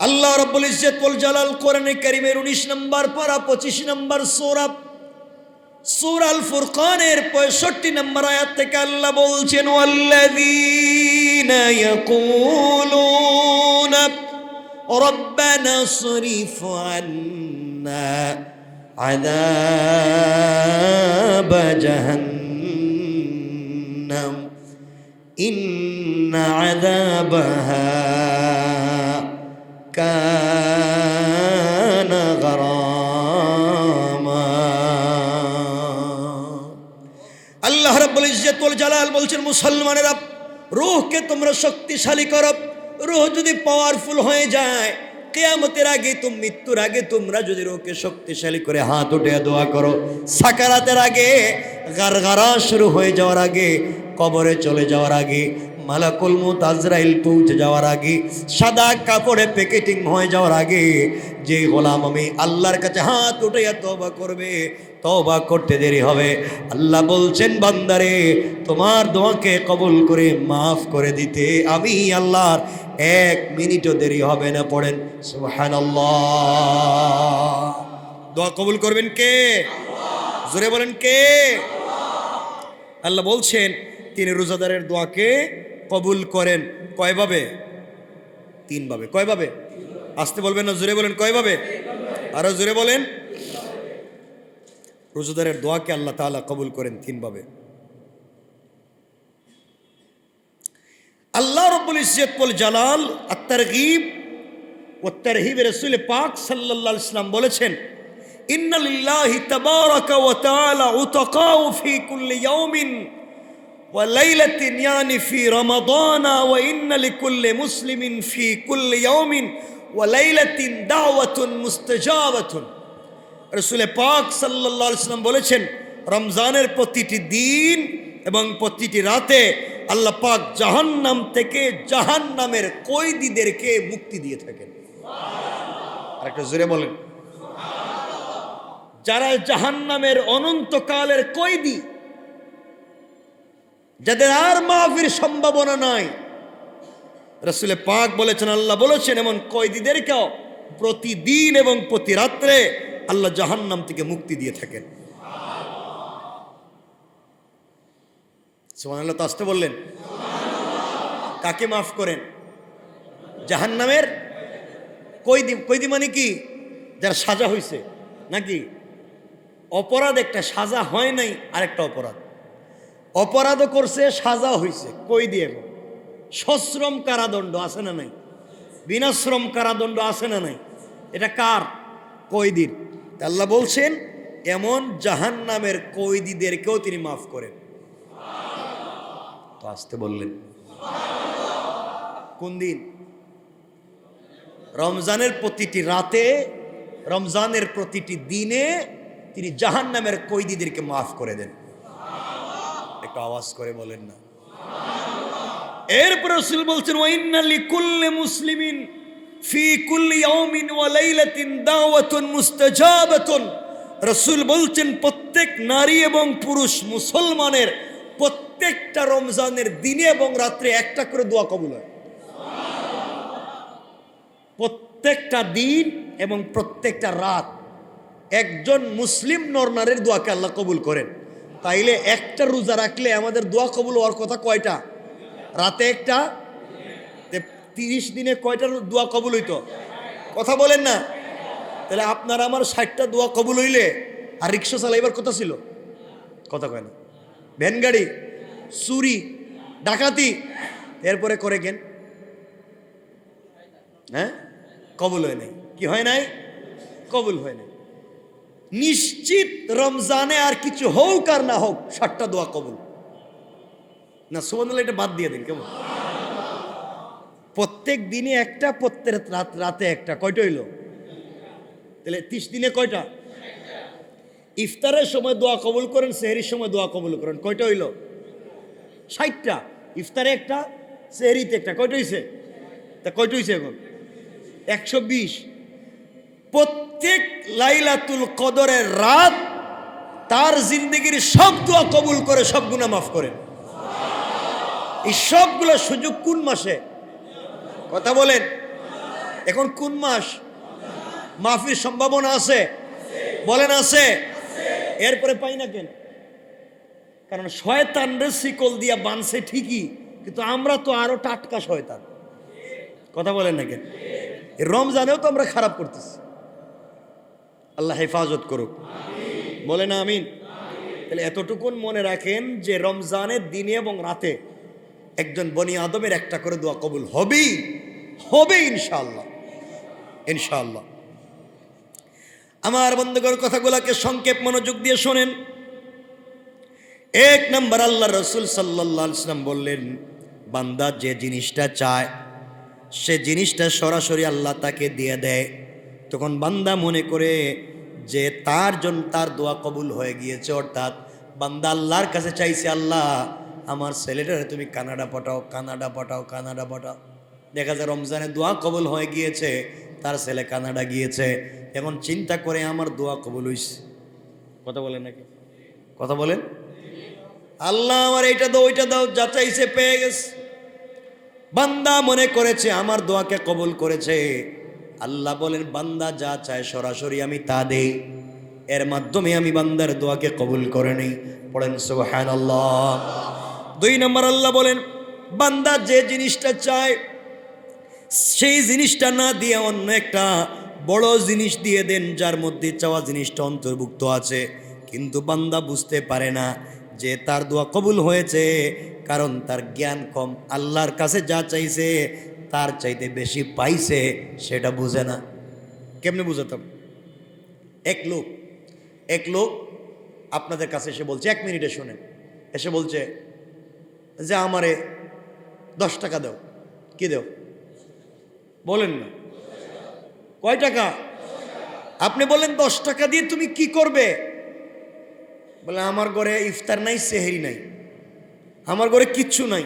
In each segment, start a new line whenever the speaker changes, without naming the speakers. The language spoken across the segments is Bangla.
আল্লাহ রাব্বুল ইজ্জত ওয়াল জালাল কোরআনে কারীমের 19 নম্বর পারা 25 নম্বর সূরা সূরা আল ফুরকানের 65 নম্বর আয়াত থেকে আল্লাহ বলছেন ওয়াল্লাযীনা ইয়াকুলুনা রব্বানা সরিফ আন্না আযাব জাহান্নাম ইন্না আযাবাহা কানা গরামা। আল্লাহ রাব্বুল ইজ্জত ওয়াল জালাল বলছেন মুসলমানেরা রূহকে তোমরা শক্তিশালী করো। রূহ যদি পাওয়ারফুল হয়ে যায় কিয়ামতের আগে মৃত্যুর আগে তোমরা যদি রূহকে শক্তিশালী করে হাত উঠে দোয়া করো, সাকারাতের আগে গারগারা শুরু হয়ে যাওয়ার আগে, কবরে চলে যাওয়ার আগে, মালাকুল মউত আজরাইল পৌঁছে যাওয়ার আগে, সাদা কাপড়ে প্যাকেটিং হয়ে যাওয়ার আগে যে গোলাম আমি আল্লাহর কাছে হাত উঠাইয়া তওবা করবে, তওবা করতে দেরি হবে। আল্লাহ বলছেন বান্দারে তোমার দোয়াকে কবুল করে মাফ করে দিতে আমি আল্লাহর 1 মিনিটও দেরি হবে না। পড়েন সুবহানাল্লাহ। দোয়া কবুল করবেন কে? জোরে বলেন কে? আল্লাহ বলছেন তিনি রোজাদারের দোয়াকে কবুল করেন কয়ভাবে? 3 ভাবে। কয়ভাবে? আসতে বলবেন না, জোরে বলেন কয়ভাবে? আরো জোরে বলেন। রোজাদারের দোয়াকে আল্লাহ তাআলা কবুল করেন 3 ভাবে। আল্লাহ রাব্বুল ইজ্জত ওয়াল জালাল আত-তারগীব ওয়াত তারহিব রাসূল পাক সাল্লাল্লাহু আলাইহি ওয়াসাল্লাম বলেছেন ইন্না লিল্লাহি তাবারাকা ওয়া তাআলা উতাকাউ ফি কুল্লি ইয়াউমিন ওয়া লাইলাতিন ইয়ানি ফি রমাদানা ওয়া ইন্না লিকুল্লি মুসলিমিন ফি কুল্লি ইয়াউমিন ওয়া লাইলাতিন দাওয়াতুন মুস্তাজাবাতুন। রাসূল পাক সাল্লাল্লাহু আলাইহি ওয়াসাল্লাম বলেছেন রমজানের প্রতিটি দিন এবং প্রতিটি রাতে আল্লাহ পাক জাহান্নাম থেকে জাহান্নামের কয়েদীদেরকে মুক্তি দিয়ে থাকেন। আরেকটা জোরে বলেন। যারা জাহান্নামের অনন্তকালের কয়েদী, যাদের আর মাফির সম্ভাবনা নাই, রাসূল পাক বলেছেন, আল্লাহ বলেছেন এমন কয়েদীদেরকেও প্রতিদিন এবং প্রতি রাত্রে আল্লাহ জাহান্নাম থেকে মুক্তি দিয়ে থাকেন। সুবহানাল্লাহ। তো আসতে বললেন। কাকে মাফ করেন? জাহান্নামের কয়েদি। কয়েদি মানে কি? যারা সাজা হয়েছে নাকি? অপরাধ একটা, সাজা হয় নাই আরেকটা অপরাধ। অপরাধও করছে, সাজা হয়েছে, কয়েদি। এখন সশ্রম কারাদণ্ড আছে না নাই? বিনাশ্রম কারাদণ্ড আছে না নাই? এটা কার? কয়েদির। আল্লাহ বলছেন এমন জাহান্নামের কয়েদিদেরকেও তিনি মাফ করেন। তো আসতে বললেন। কোন দিন? রমজানের প্রতিটি রাতে, রমজানের প্রতিটি দিনে তিনি জাহান্নামের কয়েদীদেরকে মাফ করে দেন। একটু আওয়াজ করে বলেন না। এরপর রাসূল বলছেন ওয়া ইন্না লিকুল্লি মুসলিমিন ফি কুল্লি ইয়াউমিন ওয়া লাইলাতিন দাওয়াতুন মুস্তাজাবাতুন। রাসূল বলছেন প্রত্যেক নারী এবং পুরুষ মুসলমানের প্রত্যেকটা রমজানের দিনে এবং রাত্রে একটা করে দোয়া কবুল হয়। প্রত্যেকটা দিন এবং প্রত্যেকটা রাত একজন মুসলিম নরনারীর দোয়াকে আল্লাহ কবুল করেন। তাইলে একটা রোজা রাখলে আমাদের দোয়া কবুল হওয়ার কথা কয়টা? রাতে একটা। 30 দিনে কয়টা দোয়া কবুল হইতো? কথা বলেন না। তাহলে আপনার আমার 60টা দোয়া কবুল হইলে আর রিক্সা চালাইবার কথা ছিল? কথা কয় না। ভ্যান গাড়ি, চুরি, ডাকাতি, এরপরে করে কেন? হ্যাঁ, কবুল হয় নাই। কি হয় নাই? কবুল হয় নাই। নিশ্চিত রমজানে আর কিছু হোক আর না হোক 60টা দোয়া কবুল না। সুবহানাল্লাহ। এটা বাদ দিয়ে দিন কেমন? প্রত্যেক দিনে একটা, প্রত্যেক রাতে একটা। কয়টা হইল? তাহলে 30 দিনে কয়টা? ইফতারের সময় দোয়া কবুল করেন, সেহরির সময় দোয়া কবুল করেন, কয়টা হইল? 60টা। ইফতারে একটা, সেহরিতে একটা। কয়টা হইছে? তা কয়টা হইছে এখন? 120। প্রত্যেক লাইলাতুল কদরের রাত তার জিন্দগির সব দোয়া কবুল করে, সব গুনাহ মাফ করেন। এই সবগুলো সুযোগ কোন মাসে? কথা বলেন। এখন কোন মাস? মাফির সম্ভাবনা আছে? বলেন আছে? এরপরে পাই না কেন? কারণ শয়তানরে শিকল দিয়া বানছে ঠিকই, কিন্তু আমরা তো আরো টাটকা শয়তান। কথা বলেন না কেন? এই রমজানেও তো আমরা খারাপ করতেছি। আল্লাহ হেফাজত করুক, বলে না আমিন। তাহলে এতটুকুন মনে রাখেন যে রমজানের দিনে এবং রাতে একজন বনি আদমের একটা করে দোয়া কবুল হবেই হবে ইনশাআল্লাহ, ইনশাআল্লাহ। আমার বন্ধুগণ, কথাগুলোকে সংক্ষেপ মনোযোগ দিয়ে শোনেন। এক নম্বর, আল্লাহ রসুল সাল্লাল্লাহু আলাইহি ওয়াসাল্লাম বললেন, বান্দা যে জিনিসটা চায় সে জিনিসটা সরাসরি আল্লাহ তাকে দিয়ে দেয়। তখন বান্দা মনে করে যে তার জন্য তার দোয়া কবুল হয়ে গিয়েছে, অর্থাৎ বান্দা আল্লাহর কাছে চাইছে, আল্লাহ আমার ছেলেটারে তুমি কানাডা পাঠাও, কানাডা পাঠাও, কানাডা পাঠাও। দেখা যায় রমজানে দোয়া কবুল হয়ে গিয়েছে, তার ছেলে কানাডা গিয়েছে। এখন চিন্তা করে আমার দোয়া কবুল হইছে। কথা বলেন নাকি? কথা বলেন। আল্লাহ আমার এইটা দাও, ওইটা দাও, যা চাইছে পেয়ে গেছে। বান্দা মনে করেছে আমার দোয়াকে কবুল করেছে। আল্লাহ বলেন, বান্দা যা চায় সরাসরি আমি তা দেই, এর মাধ্যমে আমি বান্দার দোয়াকে কবুল করে নেই। পড়েন সুবহানাল্লাহ। দুই নম্বর, আল্লাহ বলেন, বান্দা যে জিনিসটা চায় সেই জিনিসটা না দিয়ে অন্য একটা বড় জিনিস দিয়ে দেন, যার মধ্যে চাওয়া জিনিসটা অন্তর্ভুক্ত আছে। কিন্তু বান্দা বুঝতে পারে না যে তার দোয়া কবুল হয়েছে, কারণ তার জ্ঞান কম। আল্লাহর কাছে যা চাইছে তার চাইতে বেশি পাইছে, সেটা বুঝে না। কেমনে বুঝাতাম? এক লোক আপনাদের কাছে এসে বলছে, 1 মিনিটে শোনেন, এসে বলছে যে আমারে 10 টাকা দাও। কি দাও? বলেন না। কয় টাকা? আপনি বলেন 10 টাকা দিয়ে তুমি কি করবে? বলে আমার ঘরে ইফতার নাই, সেহরি নাই, আমার ঘরে কিচ্ছু নাই,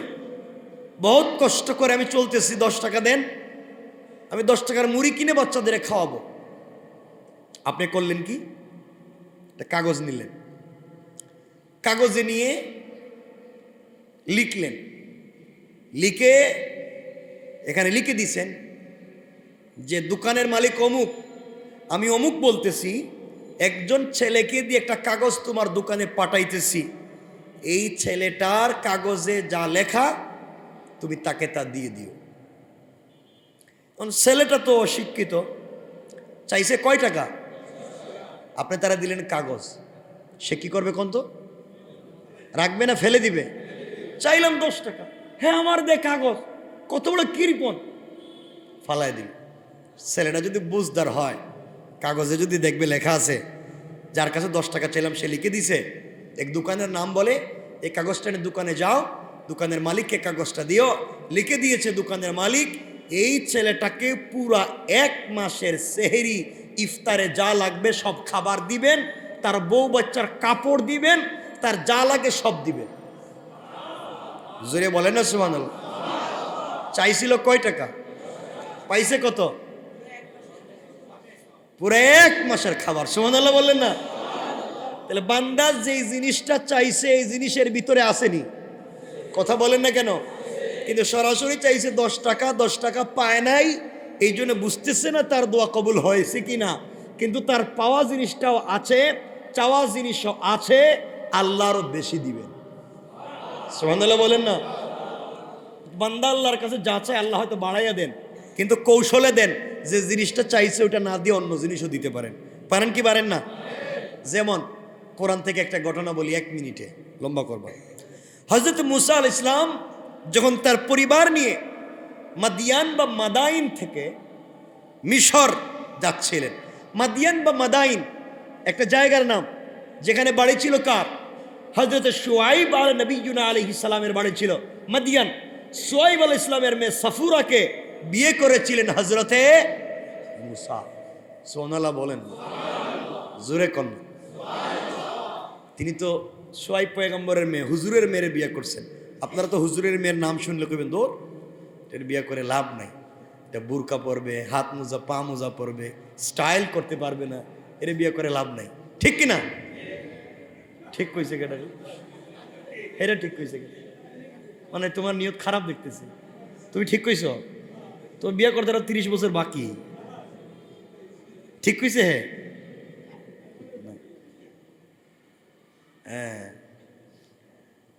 বহুত কষ্ট করে আমি চলতেছি, 10 টাকা দেন, আমি 10 টাকার মুড়ি কিনে বাচ্চাদের খাওয়াবো। আপনি করলেন কি? একটা কাগজ নিলেন, কাগজে নিয়ে লিখলেন, লিখে এখানে লিখে দিছেন যে দোকানের মালিক অমুক, আমি অমুক বলতেছি, একজন ছেলেকে দিয়ে একটা কাগজ তোমার দোকানে পাঠাইতেছি, এই ছেলেটার কাগজে যা লেখা তুমি তাকে তা দিয়ে দিও। ছেলেটা তো অশিক্ষিত, চাইছে কয় টাকা? আপনি তারা দিলেন কাগজ, সে কি করবে কোন? তো রাখবে না ফেলে দিবে? চাইলাম 10 টাকা, হ্যাঁ আমার দে কাগজ, কত বড় কৃপণ, ফালাই দিল। ছেলেটা যদি বুঝদার হয়, কাগজে যদি দেখবে লেখা আছে, যার কাছে 10 টাকা চাইলাম সে লিখে দিছে, এক দোকানের নাম বলে, এই কাগজটা নিয়ে দোকানে যাও, দোকানের মালিককে কাগজটা দিও, লিখে দিয়েছে দোকানের মালিক, এই ছেলেটাকে পুরা 1 মাসের সেহরি ইফতারে যা লাগবে সব খাবার দিবেন, তার বউ বাচ্চার কাপড় দিবেন, তার যা লাগে সব দিবেন। জোরে বলেন না সুবহানাল্লাহ। চাইছিল কয় টাকা? পাইছে কত? পুরো 1 মাসের খাবার। সুবহানাল্লাহ বললেন না? তাহলে বান্দা যেই জিনিসটা চাইছে এই জিনিসের ভিতরে আসেনি। কথা বলেন না কেন? কিন্তু সরাসরি চাইছে 10 টাকা, 10 টাকা পায় নাই, এই জন্য বুঝতেছে না তার দোয়া কবুল হয়েছে কিনা। কিন্তু তার পাওয়া জিনিসটাও আছে, চাওয়া জিনিসও আছে, আল্লাহরও বেশি দিবেন। সুবহানাল্লাহ বলেন না? বান্দা আল্লাহর কাছে যা চায় আল্লাহ হয়তো বাড়াইয়া দেন, কিন্তু কৌশলে দেন, যে জিনিসটা চাইছে ওটা না দিয়ে অন্য জিনিসও দিতে পারেন। পারেন কি পারেন না? যেমন কোরআন থেকে একটা ঘটনা বলি, 1 মিনিটে, লম্বা করবা। হযরত মুসা আলাইহিস সালাম যখন তার পরিবার নিয়ে মাদিয়ান বা মাদাইন থেকে মিশর যাচ্ছিলেন, মাদিয়ান বা মাদাইন একটা জায়গার নাম, যেখানে বাড়ি ছিল কার? হযরত শুআইব নবিয়্যুনা আলাইহিস সালামের বাড়ি ছিল মাদিয়ান। শুআইব আলাইহিস সালামের মেয়ে সাফুরাকে বিয়ে করেছিলেন হযরতে মুসা। সুবহানাল্লাহ বলেন, জোরে কোন? তিনি তো শুআইব পয়গম্বরের মেয়ে, হুজুরের মেয়ের বিয়ে করছেন। আপনারা তো হুজুরের মেয়ের নাম শুনলে কইবেন দূর, এর বিয়ে করে লাভ নাই, এটা বুরকা পরবে, হাত মোজা পা মোজা পরবে, স্টাইল করতে পারবে না, এর বিয়ে করে লাভ নাই। ঠিক কিনা? ঠিক কইছে কেটা? এটা ঠিক কইছে কেটা? মানে তোমার নিয়ত খারাপ দেখতেছে। তুমি ঠিক কইছো? তো বিয়ে করতে আরো 30 বছর বাকি। ঠিক কইছে? হ্যাঁ,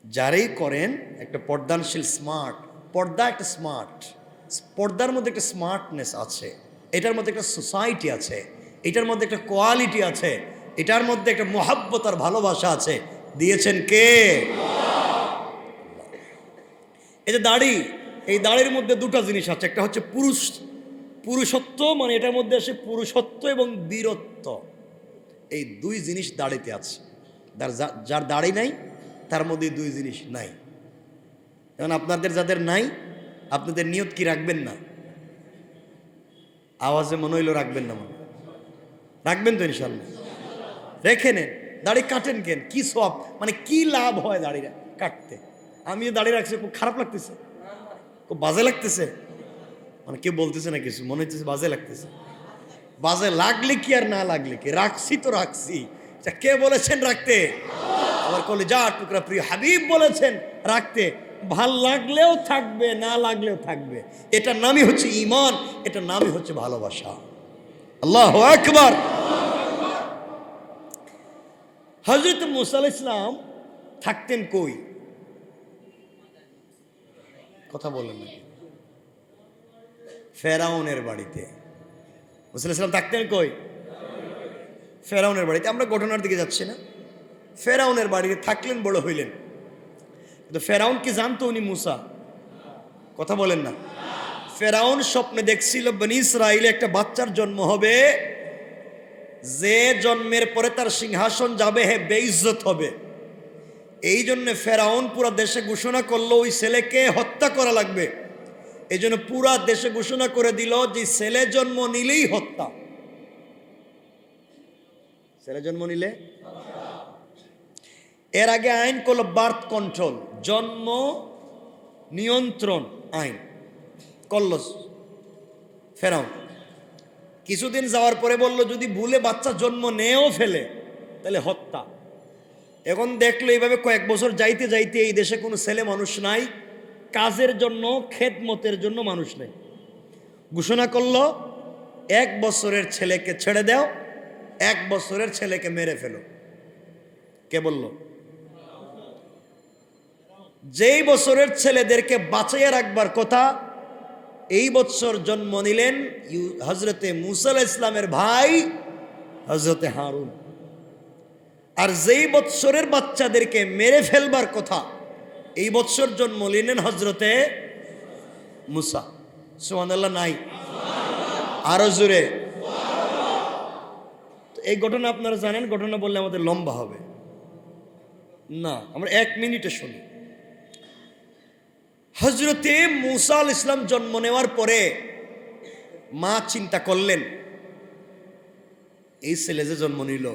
যারাই করেন একটা পর্দানশীল স্মার্ট, পর্দা একটা স্মার্ট, পর্দার মধ্যে একটা স্মার্টনেস আছে, এটার মধ্যে একটা সোসাইটি আছে, এটার মধ্যে একটা কোয়ালিটি আছে, এটার মধ্যে একটা মোহাব্বত আর ভালোবাসা আছে। দিয়েছেন কে? এই যে দাড়ি, এই দাড়ির মধ্যে দুটো জিনিস আছে, একটা হচ্ছে পুরুষত্ব, মানে এটার মধ্যে আসে পুরুষত্ব এবং বীরত্ব, এই দুই জিনিস দাড়িতে আছে। যার দাড়ি নাই তার মধ্যে দুই জিনিস নাই। এখন আপনাদের যাদের নাই, আপনাদের নিয়ত কি রাখবেন না? আওয়াজে মনে হইলো রাখবেন না, মনে রাখবেন তো ইনশাল্লাহ। রেখে নেন, দাড়ি কাটেন কেন? কি সব, মানে কি লাভ হয় দাড়ি কাটতে? আমিও দাড়ি রাখছি, খুব খারাপ লাগতেছে, খুব বাজে লাগতেছে, মানে কেউ বলতেছে না কিছু, মনে হচ্ছে বাজে লাগতেছে। বাজে লাগলে কি আর না লাগলে কি, রাখছি তো রাখছি। কে বলেছেন রাখতে? আমার কলিজা টুকরা প্রিয় হাবিব বলেছেন রাখতে। ভাল লাগলেও থাকবে, না লাগলেও থাকবে, এটার নামই হচ্ছে ঈমান, এটার নামই হচ্ছে ভালোবাসা। আল্লাহু আকবার। হযরত মুসা আলাইহিস সালাম থাকতেন কই? কথা বলেন না। ফেরাউনের বাড়িতে। মুসা আলাইহিস সালাম থাকতেন কই? ফেরাউনের বাড়িতে। আমরা ঘটনার দিকে যাচ্ছি না, ফেরাউনের বাড়িতে থাকলেন, বড় হইলেন। কিন্তু ফেরাউন কি জানতো উনি মুসা? কথা বলেন না। ফেরাউন স্বপ্নে দেখছিল বনি ইসরাইলে একটা বাচ্চার জন্ম হবে, যে জন্মের পরে তার সিংহাসন যাবে, হে বেইজ্জত হবে। এই জন্য ফেরাউন পুরা দেশে ঘোষণা করলো ওই ছেলেকে হত্যা করা লাগবে। এই জন্য পুরা দেশে ঘোষণা করে দিল যে ছেলে জন্ম নিলেই হত্যা, ছেলে জন্ম নিলে। এর আগে আইন করলো বার্থ কন্ট্রোল, জন্ম নিয়ন্ত্রণ আইন করল ফেরাউন। কিছুদিন যাওয়ার পরে বলল যদি ভুলে বাচ্চা জন্ম নেও ফেলে তাহলে হত্যা। এখন দেখলো এইভাবে কয়েক বছর যাইতে যাইতে এই দেশে কোনো ছেলে মানুষ নাই, কাজের জন্য খেদমতের জন্য মানুষ নেই। ঘোষণা করলো 1 বছরের ছেলেকে ছেড়ে দাও, 1 বছরের ছেলেকে মেরে ফেলো। কে বলল? যেই বছরের ছেলেদেরকে বাঁচিয়ে রাখবার কথা, এই বছর জন্ম নিলেন হজরতে মুসা আলাইহিস সালামের ভাই হজরতে হারুন। আর যেই বৎসরের বাচ্চাদেরকে মেরে ফেলবার কথা, এই বৎসর জন্ম নিলেন হজরতে মুসা। সুবহানাল্লাহ নাই? আরো জোরে। এই ঘটনা আপনারা জানেন, ঘটনা বললে আমাদের লম্বা হবে না, আমরা 1 মিনিটে শুনি। হজরতে মুসা আলাইহিস সালাম জন্ম নেওয়ার পরে মা চিন্তা করলেন এই ছেলে যে জন্ম নিল,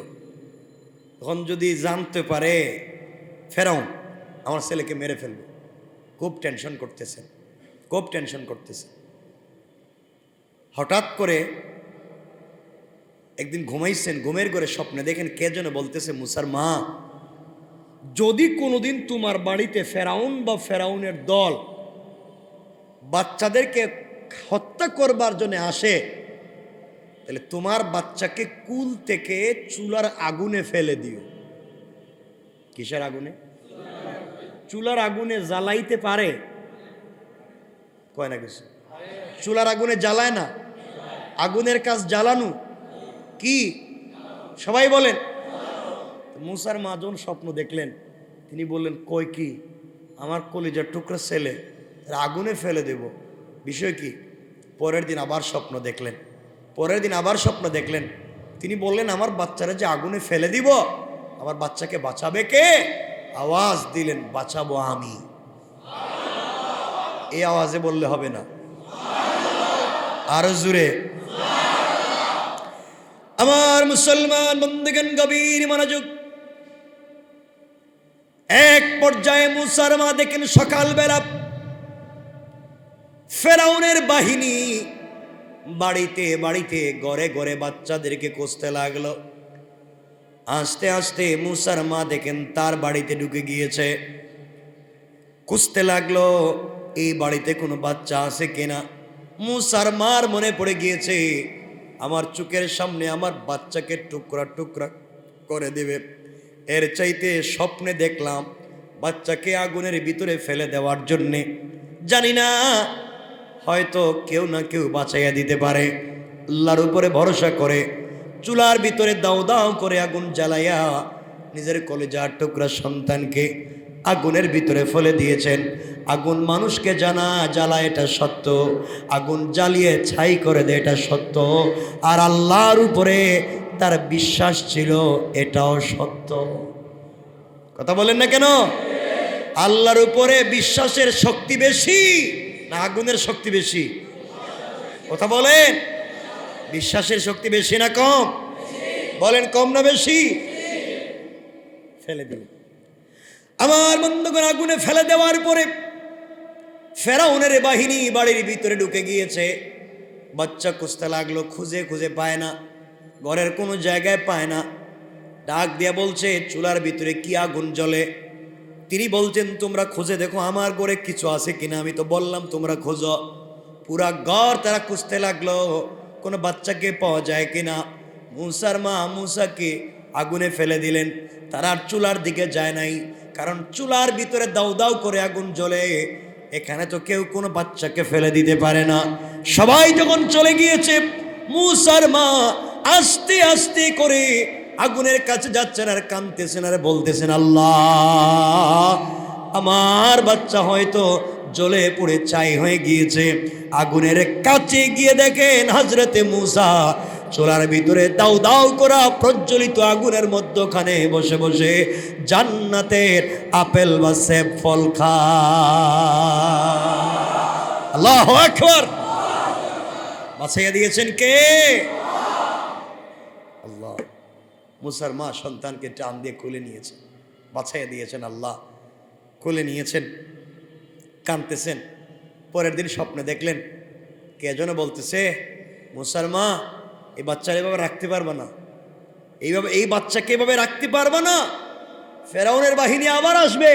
এখন যদি জানতে পারে ফেরাউন, আমার ছেলেকে মেরে ফেলবে। খুব টেনশন করতেছেন, খুব টেনশন করতেছেন। হঠাৎ করে একদিন ঘুমাইছেন, ঘুমের ঘরে স্বপ্নে দেখেন কে যেন বলতেছে, মুসার মা, যদি কোনোদিন তোমার বাড়িতে ফেরাউন বা ফেরাউনের দল বাচ্চাদেরকে হত্যা করবার জন্য আসে, তাহলে তোমার বাচ্চাকে কুল থেকে চুলার আগুনে ফেলে দিও। কিসের আগুনে? চুলার আগুনে জ্বালাইতে পারে? কয় না কিছু। চুলার আগুনে জ্বালায় না, আগুনের কাজ জ্বালানো। কি সবাই বলেন? মুসার মা যখন স্বপ্ন দেখলেন, তিনি বললেন, কই কি, আমার কলিজার টুকরা ছেলে আগুনে ফেলে দেব, বিষয় কি? পরের দিন আবার স্বপ্ন দেখলেন, পরের দিন আবার স্বপ্ন দেখলেন। তিনি বললেন, আমার বাচ্চারা যে আগুনে ফেলে দিব, আমার বাচ্চাকে বাঁচাবে কে? আওয়াজ দিলেন, বাঁচাবো আমি। এই আওয়াজে বললে হবে না, আরো জোরে। আমার মুসলমান বন্ধুগণ, গভীর মনোযোগ। এক পর্যায়ে মুসার মা দেখেন সকালবেলা ফেরাউনের বাহিনী বাড়িতে বাড়িতে ঘরে ঘরে বাচ্চাদেরকে খুঁজতে লাগলো। আস্তে আস্তে মুসার মা দেখেন তার বাড়িতে ঢুকে গিয়েছে, খুঁজতে লাগলো এই বাড়িতে কোনো বাচ্চা আছে কিনা। মুসার মার মনে পড়ে গিয়েছে, আমার চোখের সামনে আমার বাচ্চাকে টুকরা টুকরা করে দেবে। এর চাইতে স্বপ্নে দেখলাম বাচ্চাকে আগুনের ভিতরে ফেলে দেওয়ার জন্যে। জানি না, হয়তো কেউ না কেউ বাঁচাইয়া দিতে পারে। আল্লাহর উপরে ভরসা করে চুলার ভিতরে দাও দাও করে আগুন জ্বালাইয়া নিজের কলেজার টুকরা সন্তানকে আগুনের ভিতরে ফেলে দিয়েছেন। আগুন মানুষকে জানা জ্বালায়, এটা সত্য। আগুন জ্বালিয়ে ছাই করে দেয়, এটা সত্য। আর আল্লাহর উপরে তার বিশ্বাস ছিল, এটাও সত্য। কথা বলেন না কেন? আল্লাহর উপরে বিশ্বাসের শক্তি বেশি না আগুনের শক্তি বেশি? কথা বলেন, বিশ্বাসের শক্তি বেশি না কম? বলেন, কম না বেশি? ফেলে দিল আমার বন্ধুগণ। আগুনে ফেলে দেওয়ার পরে ফেরাউনের বাহিনী বাড়ির ভিতরে ঢুকে গিয়েছে। বাচ্চা খুঁজতে লাগলো, খুঁজে খুঁজে পায় না, ঘরের কোনো জায়গায় পায় না। ডাক দিয়া বলছে, চুলার ভিতরে কি আগুন জ্বলে? তিনি বলছেন, তোমরা খুঁজে দেখো আমার ঘরে কিছু আছে কিনা। আমি তো বললাম তোমরা খোঁজো। পুরা ঘর তারা খুঁজতে লাগলো, কোনো বাচ্চাকে পাওয়া যায় কিনা। মুসার মা মুসাকে আগুনে ফেলে দিলেন। তারা আর চুলার দিকে যায় নাই, কারণ চুলার ভিতরে দাউ দাউ করে আগুন জ্বলে। এখানে তো কেউ কোনো বাচ্চাকে ফেলে দিতে পারে না। সবাই যখন চলে গিয়েছে, মুসার মা আস্তে আস্তে করে আগুনের কাছে যাচ্ছেন আর কাঁদতেছেন আর বলতেছেন, আল্লাহ, আমার বাচ্চা হয়তো জ্বলে পুড়ে ছাই হয়ে গিয়েছে। আগুনের কাছে গিয়ে দেখেন হযরতে মুসা চুলার ভিতরে দাউ দাউ করা প্রজ্বলিত আগুনের মধ্যখানে বসে বসে জান্নাতের আপেল বা সেব ফল খায়। আল্লাহু আকবার। বাঁচাইয়া দিয়েছেন কে? আল্লাহ। মুসার মা সন্তানকে টান দিয়ে কোলে নিয়েছেন, বাঁচাইয়া দিয়েছেন আল্লাহ। কোলে নিয়েছেন, কাঁদতেছেন। পরের দিন স্বপ্নে দেখলেন কে যেন বলতেছে, মুসার মা, এই বাচ্চার এভাবে রাখতে পারবে না, এইভাবে এই বাচ্চাকে এভাবে রাখতে পারবে না, ফেরাউনের বাহিনী আবার আসবে।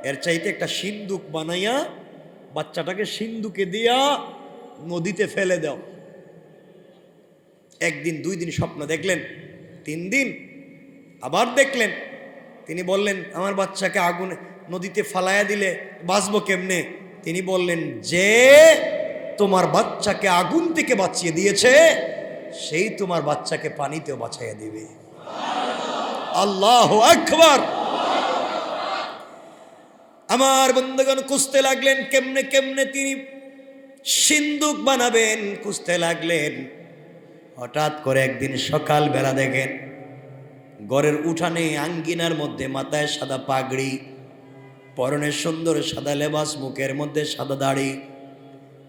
এর চাইতে একটা সিন্দুক বানাইয়া বাচ্চাটাকে সিন্দুকে দিয়া নদীতে ফেলে দাও। একদিন, 2 দিন স্বপ্ন দেখলেন, 3 দিন আবার দেখলেন। তিনি বললেন, আমার বাচ্চাকে আগুনে নদীতে ফালাইয়া দিলে বাঁচবো কেমনে? তিনি বললেন, যে তোমার বাচ্চাকে আগুন থেকে বাঁচিয়ে দিয়েছে সেই তোমার বাচ্চাকে পানিতেও বাঁচাইয়া দিবে। আল্লাহু আকবার। আমার বন্ধুগণ খুঁজতে লাগলেন কেমনে কেমনে তিনি সিন্দুক বানাবেন, খুঁজতে লাগলেন। হঠাৎ করে একদিন সকাল বেলা দেখেন ঘরের উঠানে আঙ্গিনার মধ্যে মাথায় সাদা পাগড়ি, পরনে সুন্দর সাদা লেবাস, মুখের মধ্যে সাদা দাড়ি,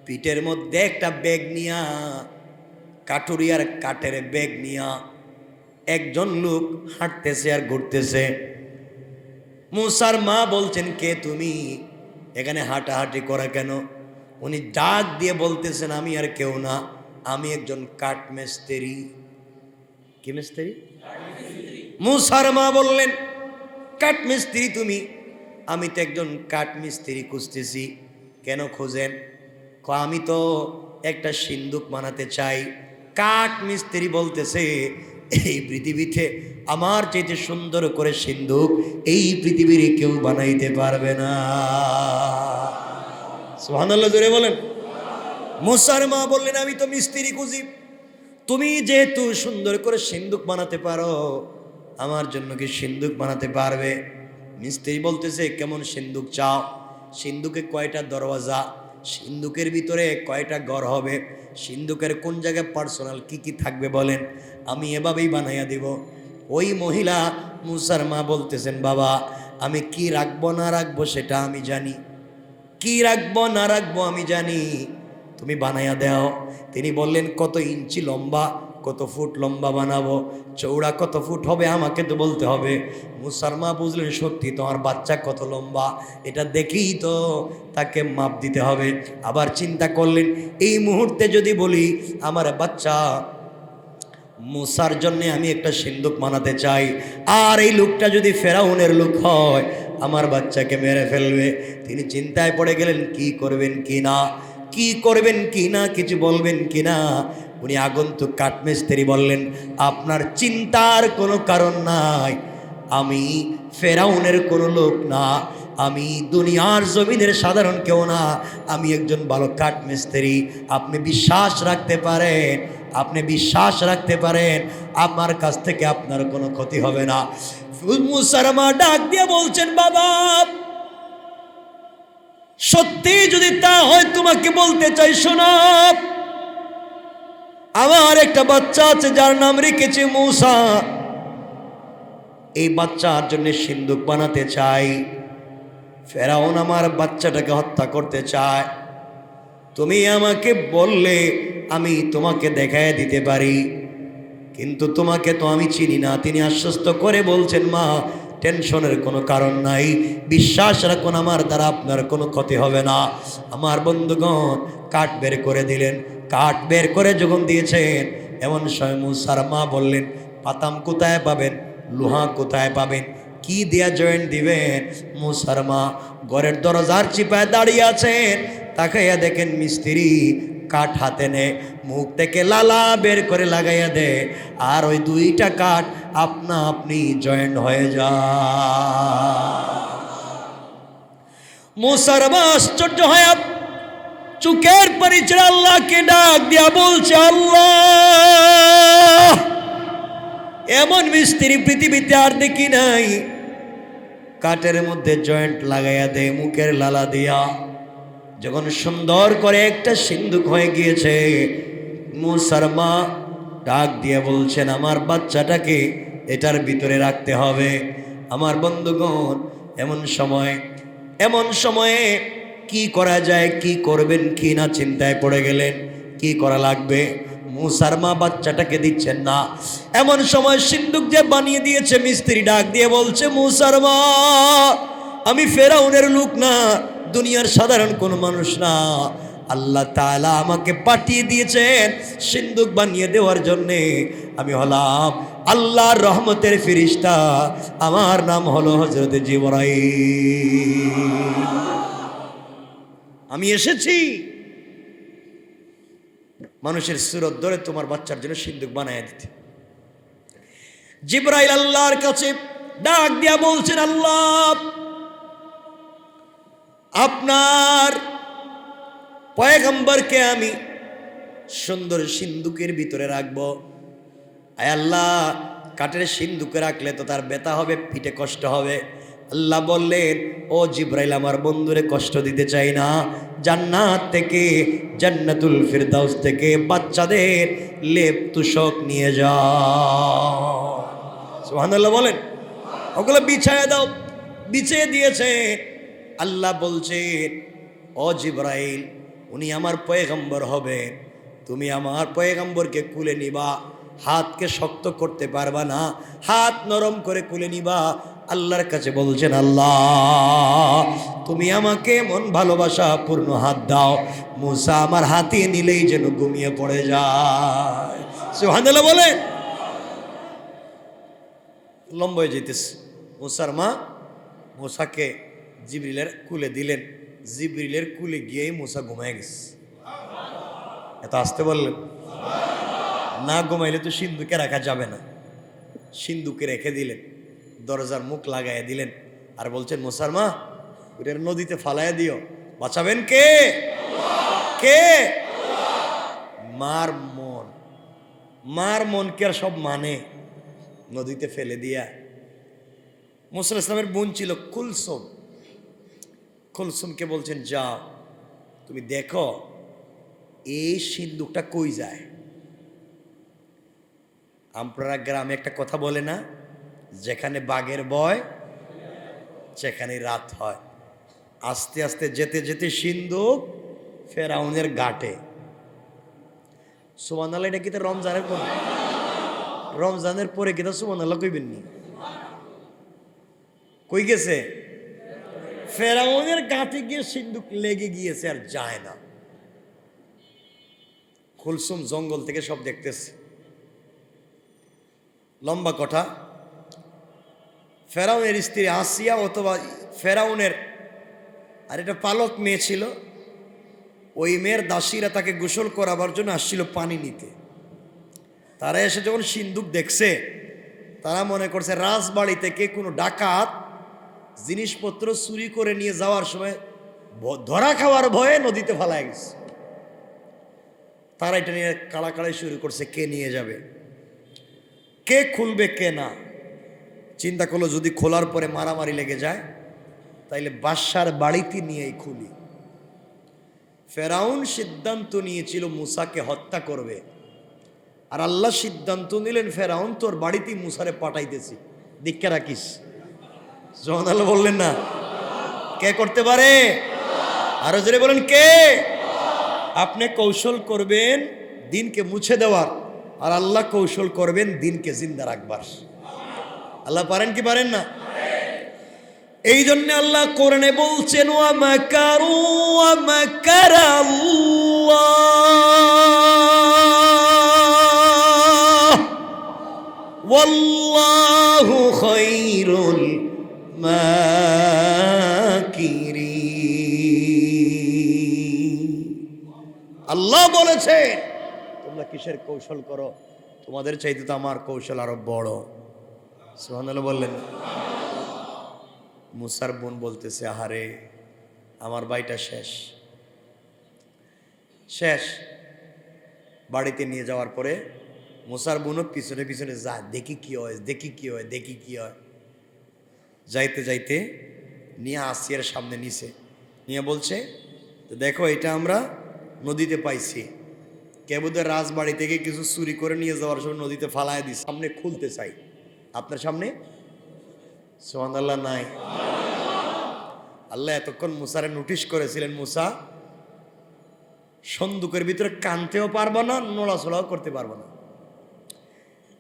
পিঠের মধ্যে একটা ব্যাগ নিয়া, কাটুরিয়ার কাঠের ব্যাগ নিয়া একজন লোক হাঁটতেছে আর ঘুরতেছে। মুসার মা বলছেন, কে তুমি? এখানে হাঁটাহাঁটি করা কেন? উনি ডাক দিয়ে বলতেছেন, আমি আর কেউ না, আমি একজন কাঠ মিস্ত্রি। কি মিস্ত্রি? মুসার মা বললেন, কাঠ মিস্ত্রি তুমি? আমি তো একজন কাঠ মিস্ত্রি খুঁজতেছি। কেন খোঁজেন? আমি তো একটা সিন্দুক বানাতে চাই। কাঠ মিস্ত্রি বলতেছে, এই পৃথিবীতে আমার চাইতে সুন্দর করে সিন্দুক এই পৃথিবীর কেউ বানাইতে পারবে না। সুবহানাল্লাহ, জোরে বলেন। মুসার মা বললেন, আমি তো মিস্ত্রি খুঁজি, তুমি যেহেতু সুন্দর করে সিন্দুক বানাতে পারো, আমার জন্য কি সিন্দুক বানাতে পারবে? মিস্ত্রি বলতেছে, কেমন সিন্দুক চাও? সিন্দুকে কয়টা দরওয়াজা? সিন্দুকের ভিতরে কয়টা ঘর হবে? সিন্দুকের কোন জায়গায় পার্সোনাল কি কি থাকবে বলেন, আমি এভাবেই বানাইয়া দিব। ওই মহিলা মুসার মা বলতেছেন, বাবা, আমি কি রাখবো না রাখবো সেটা আমি জানি, কি রাখবো না রাখবো আমি জানি, তুমি বানাইয়া দাও। তিনি বললেন, কত ইঞ্চি লম্বা, কত ফুট লম্বা বানাবো, চৌড়া কত ফুট হবে আমাকে তো বলতে হবে। মুসার মা বুঝলেন, সত্যি তোমার বাচ্চা কত লম্বা, এটা দেখেই তো তাকে মাপ দিতে হবে। আবার চিন্তা করলেন, এই মুহূর্তে যদি বলি আমার বাচ্চা মুসার জন্যে আমি একটা সিন্দুক বানাতে চাই, আর এই লোকটা যদি ফেরাউনের লোক হয় আমার বাচ্চাকে মেরে ফেলবে। তিনি চিন্তায় পড়ে গেলেন, কি করবেন কি না। কি করবেন কি না, কিছু বলবেন কি না। উনি আগন্তুক কাঠমিস্ত্রি বললেন, আপনার চিন্তার কোনো কারণ নাই, আমি ফেরাউনের কোনো লোক না, আমি দুনিয়ার জমিনের সাধারণ কেউ না, আমি একজন ভালো কাঠমিস্ত্রি। আপনি বিশ্বাস রাখতে পারেন, আপনি বিশ্বাস রাখতে পারেন, আমার কাছ থেকে আপনার কোনো ক্ষতি হবে না। মুসার মা ডাক দিয়ে বলছেন, বাবা সত্যি যদি তা হয় তোমাকে বলতে চাই, শোনো, আমার একটা বাচ্চা আছে যার নাম রেখেছে মূসা। এই বাচ্চার জন্য সিন্দুক বানাতে চাই। ফেরাউন আমার বাচ্চাটাকে হত্যা করতে চায়। তুমি আমাকে বললে আমি তোমাকে দেখায় দিতে পারি, কিন্তু তোমাকে তো আমি চিনি না। তিনি আশ্বস্ত করে বলছেন, মা টেনশনের কোনো কারণ নাই, বিশ্বাস রাখুন আমার দ্বারা আপনার কোনো ক্ষতি হবে না। আমার বন্ধুগণ কাঠ বের করে দিলেন। কাঠ বের করে যখন দিয়েছেন, এমন সময় মূসার মা বললেন, পাতাম কোথায় পাবেন, লোহা কোথায় পাবেন, কি দিয়া জয়েন্ট দিবেন? মূসার মা ঘরের দরজার চিপায় দাঁড়িয়ে আছেন। তাকাইয়া দেখেন মিস্ত্রি কাঠ হাতে নে, মুখ থেকে লালা বের করে লাগাইয়া দে, আর ওই দুইটা কাঠ আপনা আপনি জয়েন্ট হয়ে যায়। মূসার মা আশ্চর্য হয়ে চুকের পানি ছেড়ে আল্লাহকে ডাক দিয়া বলছে, আল্লাহ এমন মিস্ত্রি পৃথিবীতে আর দেখি নাই, কাঠের মধ্যে জয়েন্ট লাগাইয়া দে, মুখের লালা দিয়া। যখন সুন্দর করে একটা সিন্দুক হয়ে গিয়েছে, মূসার মা ডাক দিয়ে বলছেন, আমার বাচ্চাটাকে এটার ভিতরে রাখতে হবে। আমার বন্ধুগণ এমন সময়ে কি করা যায়, কি করবেন কি না চিন্তায় পড়ে গেলেন। কি করা লাগবে? মূসার মা বাচ্চাটাকে দিচ্ছেন না। এমন সময় সিন্দুক যে বানিয়ে দিয়েছে মিস্ত্রি ডাক দিয়ে বলছে, মূসার মা আমি ফেরাউনের লোক না, দুনিয়ার সাধারণ কোনো মানুষ না, আল্লাহ তাআলা আমাকে পাঠিয়ে দিয়েছেন সিন্দুক বানিয়ে দেওয়ার জন্যে। আমি হলাম আল্লাহর রহমতের ফেরেশতা, আমার নাম হলো হযরত জিবরাইল। আমি এসেছি মানুষের সুরত ধরে তোমার বাচ্চার জন্য সিন্দুক বানায় দিতে। জিবরাইল আল্লাহর কাছে ডাক দিয়া বলছেন, আল্লাহ আপনার পয়গম্বরকে আমি সুন্দর সিন্দুকের ভিতরে রাখবো। আয় আল্লাহ, কাঠের সিন্দুকে রাখলে তো তার ব্যথা হবে, পিঠে কষ্ট হবে। আল্লাহ বললেন, ও জিবরাইল আমার বন্ধুরে কষ্ট দিতে চাই না, জান্নাত থেকে, জান্নাতুল ফিরদাউস থেকে বাচ্চাদের লেপ তুষক নিয়ে যাও। সুবহানাল্লাহ বলেন। ওগুলো বিছায় দাও। বিছিয়ে দিয়েছে। আল্লাহ বলছেন, ও জিবরাইল উনি আমার পয়গম্বর হবে, তুমি আমার পয়গম্বরকে কুলে নিবা, হাতকে শক্ত করতে পারবা না, হাত নরম করে কুলে নিবা। আল্লাহর কাছে বলছেন, আল্লাহ তুমি আমাকে মন ভালোবাসা পূর্ণ হাত দাও, মূসা আমার হাতে নিলেই যেন ঘুমিয়ে পড়ে যায়। সুবহানাল্লাহ বলে। লম্বা হয়ে যেতেছে। মূসার মা মূসাকে জিবরিলের কুলে দিলেন। জিবরিলের কুলে গিয়েই মূসা ঘুমায় গেছে। এত আসতে বললেন না, ঘুমাইলে তো সিন্দুকে রাখা যাবে না। সিন্দুকে রেখে দিলেন, দরজার মুখ লাগাইয়া দিলেন, আর বলছেন, মূসার মা ওটার নদীতে ফালাইয়া দিও। বাঁচাবেন কে? কে? মার মন কে আর সব মানে নদীতে ফেলে দিয়া। মূসা ইসলামের বোন ছিল কুলসুম। কুলসুমকে বলছেন, যাও তুমি দেখো এই সিন্দুকটা কই যায়। আপনারা গ্রামে একটা কথা বলে না, যেখানে বাঘের ভয় সেখানে রাত হয়। আস্তে আস্তে যেতে যেতে সিন্দুক ফেরাউনের ঘাটে। সুবহানাল্লাহ। এটা কি তো রমজানের পরে? রমজানের পরে কি তো সুবহানাল্লাহ কইবেন নি? কই গেছে? ফেরাউনের ঘাটে গিয়ে সিন্দুক লেগে গিয়েছে, আর যায় না। কুলসুম জঙ্গল থেকে সব দেখতেছে। লম্বা কথা, ফেরাউনের স্ত্রী আসিয়া অথবা ফেরাউনের আর এটা পালক মেয়ে ছিল, ওই মেয়ের দাসীরা তাকে গোসল করাবার জন্য আসছিল পানি নিতে। তারা এসে যখন সিন্দুক দেখছে, তারা মনে করছে রাজবাড়ি থেকে কোনো ডাকাত জিনিসপত্র চুরি করে নিয়ে যাওয়ার সময় ধরা খাওয়ার ভয়ে নদীতে ফালায় গেছে। তারা এটা নিয়ে কাড়াকাড়ি শুরু করছে, কে নিয়ে যাবে, কে খুলবে, কে না। চিন্তা করলো যদি খোলার পরে মারামারি লেগে যায় তাইলে বাদশার বাড়িতে নিয়েই খুলি। ফেরাউন সিদ্ধান্ত নিয়েছিল মুসাকে হত্যা করবে, আর আল্লাহ সিদ্ধান্ত নিলেন ফেরাউন তোর বাড়িতে মুসারে পাঠাইতেছি, দীক্ষা রাখিস। যখন আল্লাহ বললেন না, কে করতে পারে? আরো জোরে বলেন কে? আপনি কৌশল করবেন দিনকে মুছে দেওয়ার, আর আল্লাহ কৌশল করবেন দিনকে জিন্দা রাখবার। আল্লাহ পারেন কি পারেন না? এই জন্য আল্লাহ কোরআনে বলছেন ওয়া মাকারু ওয়া মাকারাল্লাহ ওয়াল্লাহু খায়রুল মাকিরিন। আল্লাহ বলেছেন তোমরা কিসের কৌশল করো, তোমাদের চাইতে তো আমার কৌশল আরো বড়। সুবহানাল্লাহ বললেন। মুসার বোন বলতেছে আহারে আমার ভাইটা শেষ শেষ। বাড়িতে নিয়ে যাওয়ার পরে মুসার বোনও পিছনে পিছনে যায়, দেখি কি হয়, দেখি কি হয়, দেখি কি হয়। যাইতে যাইতে নিয়ে আসিয়ার সামনে নিছে, নিয়ে বলছে দেখো এটা আমরা নদীতে পাইছি, কেবুদের রাজবাড়ি থেকে কিছু চুরি করে নিয়ে যাওয়ার সময় নদীতে ফালায় দিই, সামনে খুলতে চাই, আপনার সামনে। সুবহানাল্লাহ নাই। আল্লাহ এতক্ষণ মুসারে নোটিশ করেছিলেন মুসা সন্দুকের ভিতরে কানতেও পারবো না, নড়াচড়াও করতে পারবো না।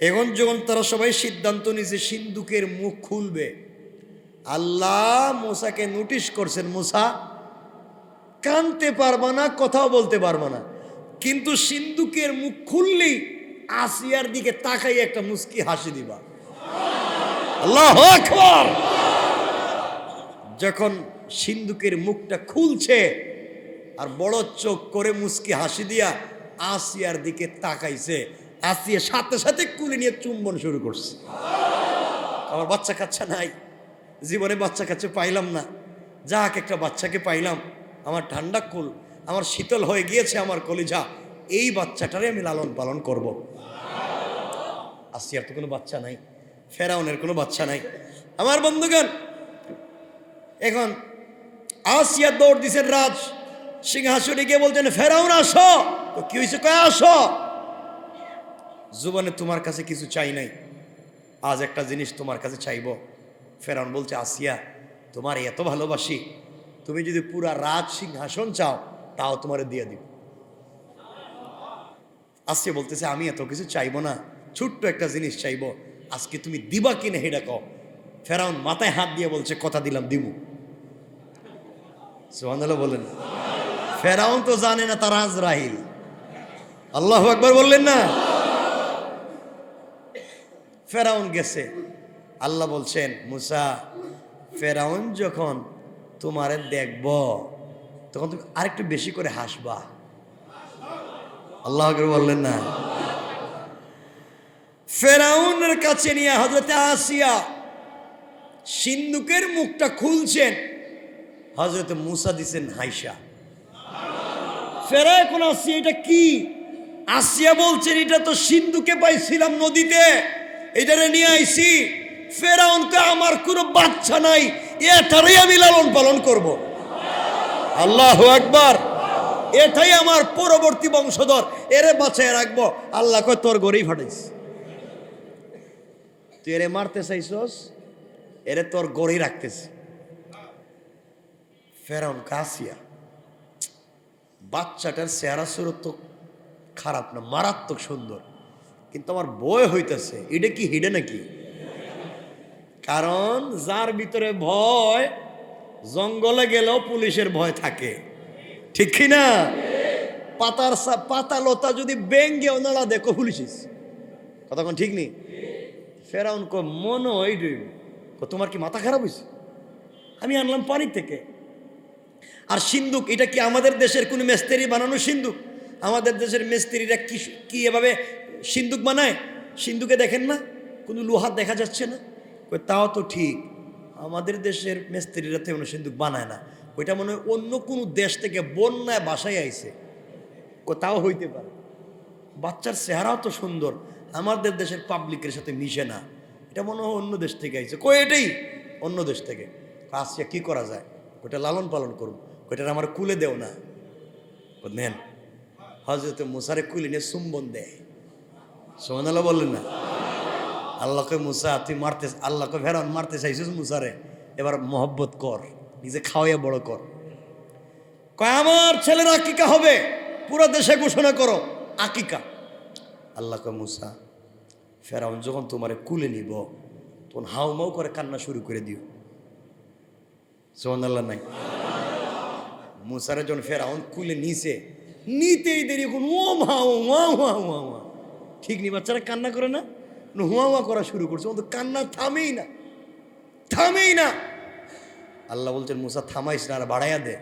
এখন যখন তারা সবাই সিদ্ধান্ত নিয়েছে সিন্দুকের মুখ খুলবে, আল্লাহ মুসাকে নোটিশ করছেন মুসা কানতে পারবা না, কথাও বলতে পারবা না, কিন্তু সিন্দুকের মুখ খুললেই আসিয়ার দিকে তাকাই একটা মুস্কি হাসি দিবা। আল্লাহু আকবার। যখন সিন্দুকের মুখটা খুলছে আর বড় চোখ করে মুস্কি হাসি দিয়া আসিয়ার দিকে তাকাইছে, আসিয়া সাথে সাথে কুলি নিয়ে চুম্বন শুরু করছে। আমার বাচ্চা কাচ্চা নাই, জীবনে বাচ্চা কাচ্চা পাইলাম না, যাক একটা বাচ্চাকে পাইলাম, আমার ঠান্ডা কুল, আমার শীতল হয়ে গিয়েছে আমার কলিজা, এই বাচ্চাটারে আমি লালন পালন করব। আসিয়ার তো কোনো বাচ্চা নাই, ফেরাউনের কোনো বাচ্চা নাই। আমার বন্ধুগণ, এখন আসিয়া দৌড় দিছেন রাজ সিংহাসনে গিয়ে বলছেন ফেরাউন আসো। তো কি হয়েছে? কয় আসো। জীবনে তোমার কাছে কিছু চাই নাই, আজ একটা জিনিস তোমার কাছে চাইব। ফেরাউন বলছে আসিয়া তোমার এত ভালোবাসি, তুমি যদি পুরা রাজ সিংহাসন চাও তাও তোমার দিয়ে দিব। আসিয়া বলতেছে আমি এত কিছু চাইবো না, ছোট্ট একটা জিনিস চাইবো, আজকে তুমি দিবা কিনা হেডা কও। ফেরাউন মাথায় হাত দিয়ে বলছে কথা দিলাম দিব। সুবহানাল্লাহ বলেন। ফেরাউন তো জানে না তার আজরাইল। আল্লাহু আকবার বললেন না। ফেরাউন গেছে, আল্লাহ বলছেন মুসা ফেরাউন যখন তোমারে দেখব তখন তুমি আরেকটু বেশি করে হাসবা। আল্লাহু আকবার বললেন না। ফেরাউনের কাছে নিয়ে হযরত আসিয়া সিন্দুকের মুখটা খুলছেন, হযরত মুসা দিছেন হাইসা। ফেরাউন আসিয়া এটা কি? আসিয়া বলছেন এটা তো সিন্ধুকে পাইছিলাম নদীতে, এটারে নিয়ে আইছি। ফেরাউন কে আমার কোনো বাচ্চা নাই, এটারই আমি লালন পালন করব। আল্লাহু আকবার। এটাই আমার পরবর্তী বংশধর, এরে বাঁচায় রাখবো। আল্লাহ কয় তোর গড়েই ফাটাইস, তুই এরে মারতে চাইছস, এরে তোর গড়েই রাখতেছ। ফেরাউন কাসিয়া বাচ্চাটার চেহারা সুরত তো খারাপ না, মারাত্মক সুন্দর, কিন্তু আমার ভয় হইতেছে এটা কি হিডে নাকি? কারণ যার ভিতরে ভয় জঙ্গলে গেলেও পুলিশের ভয় থাকে, ঠিক কি না? পাতা লতা যদি বেঙ্গে ওনারা দেখো পুলিশ, কথা কোন ঠিক নেই। ফেরাউন কো মনে হয় তোমার কি মাথা খারাপ হয়েছে? আমি আনলাম পানি থেকে, আর সিন্দুক, এটা কি আমাদের দেশের কোনো মিস্ত্রি বানানো সিন্দুক? আমাদের দেশের মিস্ত্রিরা কি কি এভাবে সিন্দুক বানায়? সিন্দুকে দেখেন না কোনো লোহা দেখা যাচ্ছে না? তাও তো ঠিক, আমাদের দেশের মিস্ত্রিরা তেমন সিন্দুক বানায় না। ওইটা মনে হয় অন্য কোনো দেশ থেকে বন্যায় বাসায় আইছে, তাও হইতে পারে। বাচ্চার চেহারাও তো সুন্দর, আমাদের দেশের পাবলিকের সাথে মিশে না, এটা মনে হয় অন্য দেশ থেকে আইছে। এটাই অন্য দেশ থেকে আসছে, কি করা যায়? ওইটা লালন পালন করুন, ওইটার আমার কুলে দেও না। নেন, হযরত মুসারে কুলে নিয়ে চুম্বন দেয়। সুবহানাল্লাহ বললেন না? আল্লাহকে মুসা তুই মারতে, আল্লাহকে ফেরাউন মারতে চাইছিস মুসারে, এবার মহব্বত কর, নিজে খাওয়াইয়া বড় কর। কয় আমার ছেলের আকিকা হবে, পুরো দেশে ঘোষণা করো আকিকা। আল্লাহকে মুসা, ফেরাউন যখন তোমারে কুলে নিব তখন হাউমাউ করে কান্না শুরু করে দিও। সুবহানাল্লাহ নাই? মুসারে যখন ফেরাউন কুলে নিছে, নিতেই দেরি, এখন ও মা ও মা মা মা মা, ঠিক নি? বাচ্চারা কান্না করে না, হুয়া হুয়া করা শুরু করছে, ও তো কান্না থামেই না, থামেই না। আল্লাহ বলছেন মুসা থামাইস না, আর বাড়াইয়া দে,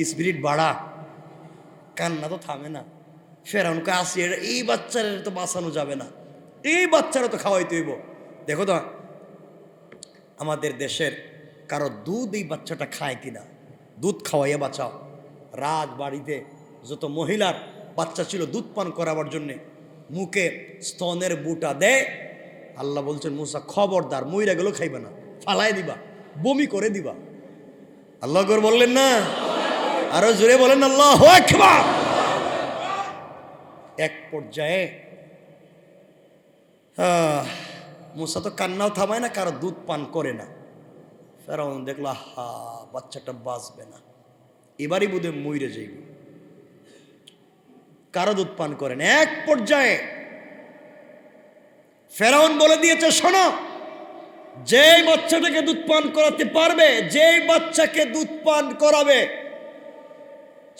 স্পিরিট বাড়া, কান্না তো থামে না। ফেরাউনকে আসি, এই বাচ্চারা তো বাঁচানো যাবে না, এই বাচ্চারা তো খাওয়াইতে হইব। দেখো তো আমাদের দেশের কারো দুধ এই বাচ্চাটা খায় কিনা, দুধ খাওয়াইয়া বাঁচাও। রাজবাড়িতে যত মহিলার বাচ্চা ছিল দুধ পান করাবার জন্যে মুখে স্তনের বুটা দেয়, আল্লাহ বলছেন মুসা খবরদার, মইরা গেলেও খাইবা না, ফালাই দিবা, বমি করে দিবা। আল্লাহ করে বললেন না? আরো জোরে বলেন আল্লাহু আকবার। এক পর্যায়ে মুসা তো কান্নাও থামায় না, কারো দুধ পান করে না। ফেরাউন দেখলো হা বাচ্চাটা বাঁচবে না, এবারই বোধহয় মইরে যাইবে, কারো দুধ পান করে না। এক পর্যায়ে ফেরাউন বলে দিয়েছে, শোনো, যে বাচ্চাটাকে দুধ পান করাতে পারবে, যে বাচ্চাকে দুধ পান করাবে,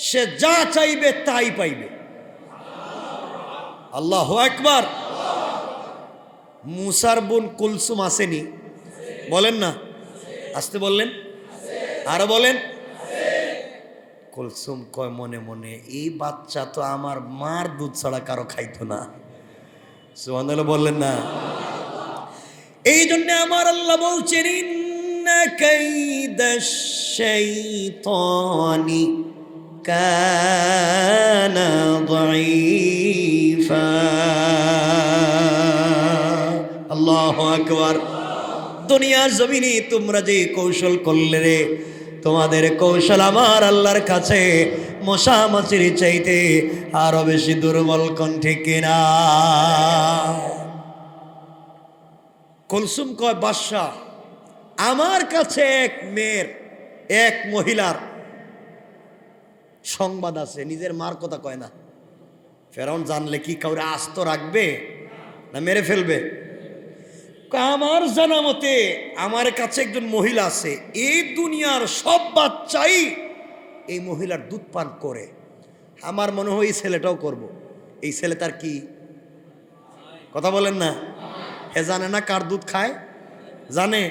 সে যা চাইবে তাই পাইবে। আল্লাহু আকবার। মুসার বোন কুলসুম আসেনি? বলেন না, আসতে বললেন, আরো বলেন। কুলসুম কয় মনে মনে, এই বাচ্চা তো আমার মার দুধ ছাড়া কারো খাইতো না। সুবহানাল্লাহ বললেন না? এই জন্য আমার আল্লাহ বলছেন ইন্না কাইদাশ শাইতানি কানা যায়ীফা। আল্লাহু আকবার। দুনিয়ার জমিনে তোমরা যে কৌশল করলে রে, তোমাদের কৌশল আমার আল্লাহর কাছে মশা মাছির চাইতে আরো বেশি দুর্বল, কোন ঠিক কিনা? কুলসুম কয় বাদশা, আমার কাছে এক মেয়ের, এক মহিলার সংবাদ আছে, নিজের মার কথা কয় না। ফেরাউন জানলে কি কাউরে আস্ত রাখবে না মেরে ফেলবে? আমার জানা মতে আমার কাছে একজন মহিলা আছে, এই দুনিয়ার সব বাচ্চাই এই মহিলার দুধ পান করে, আমার মনে হয় এই ছেলেটাও করব। এই ছেলে তার কি কথা বলেন না? হে জানে না কার দুধ খায়? জানে।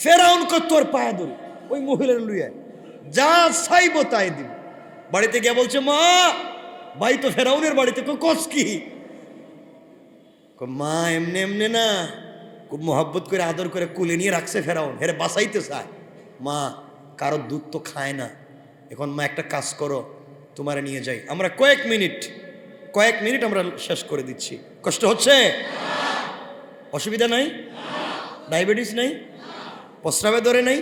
ফেরাউন কত তোর পায়ে ধরি, ওই মহিলার লুইয়া যা চাইব তাই দিব। বাড়িতে গিয়ে বলছে, মা ভাই তো ফেরাউনের বাড়িতে, কস কি? মা এমনি এমনি না, খুব মোহাব্বত করে আদর করে কুলে নিয়ে রাখছে ফেরাউন, হেরে বাঁচাইতে চায়। মা কারো দুধ তো খায় না, এখন মা একটা কাজ করো, তোমারে নিয়ে যাই, আমরা কয়েক মিনিট আমরা শেষ করে দিচ্ছি। কষ্ট হচ্ছে? অসুবিধা নাই? ডায়াবেটিস নাই? প্রস্রাবে ধরে নাই?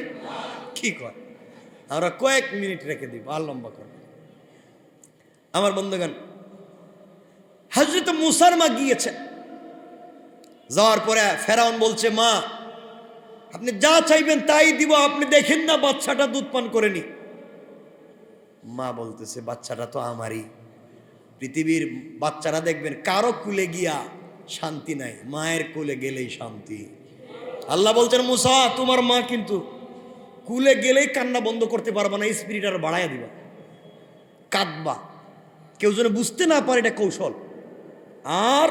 কি কর, আমরা কয়েক মিনিট রেখে দিব, আর লম্বা কর। আমার বন্ধুগণ, হযরত মুসার মা গিয়েছে, যাওয়ার পরে ফেরাউন বলছে, মা আপনি যা চাইবেন তাই দিব, আপনি দেখেন না বাচ্চাটা দুধ পান করেনি। মা বলতেছে, বাচ্চাটা তো আমারই, পৃথিবীর বাচ্চারা দেখবেন কারো কুলে গিয়া শান্তি নাই, মায়ের কুলে গেলেই শান্তি। আল্লাহ বলছেন, মুসা তোমার মা কিন্তু কুলে গেলেই কান্না বন্ধ করতে পারবা না, স্পিরিট আর বাড়াইয়া দিবা, কাঁদবা, কেউ যেন বুঝতে না পারে এটা কৌশল। আর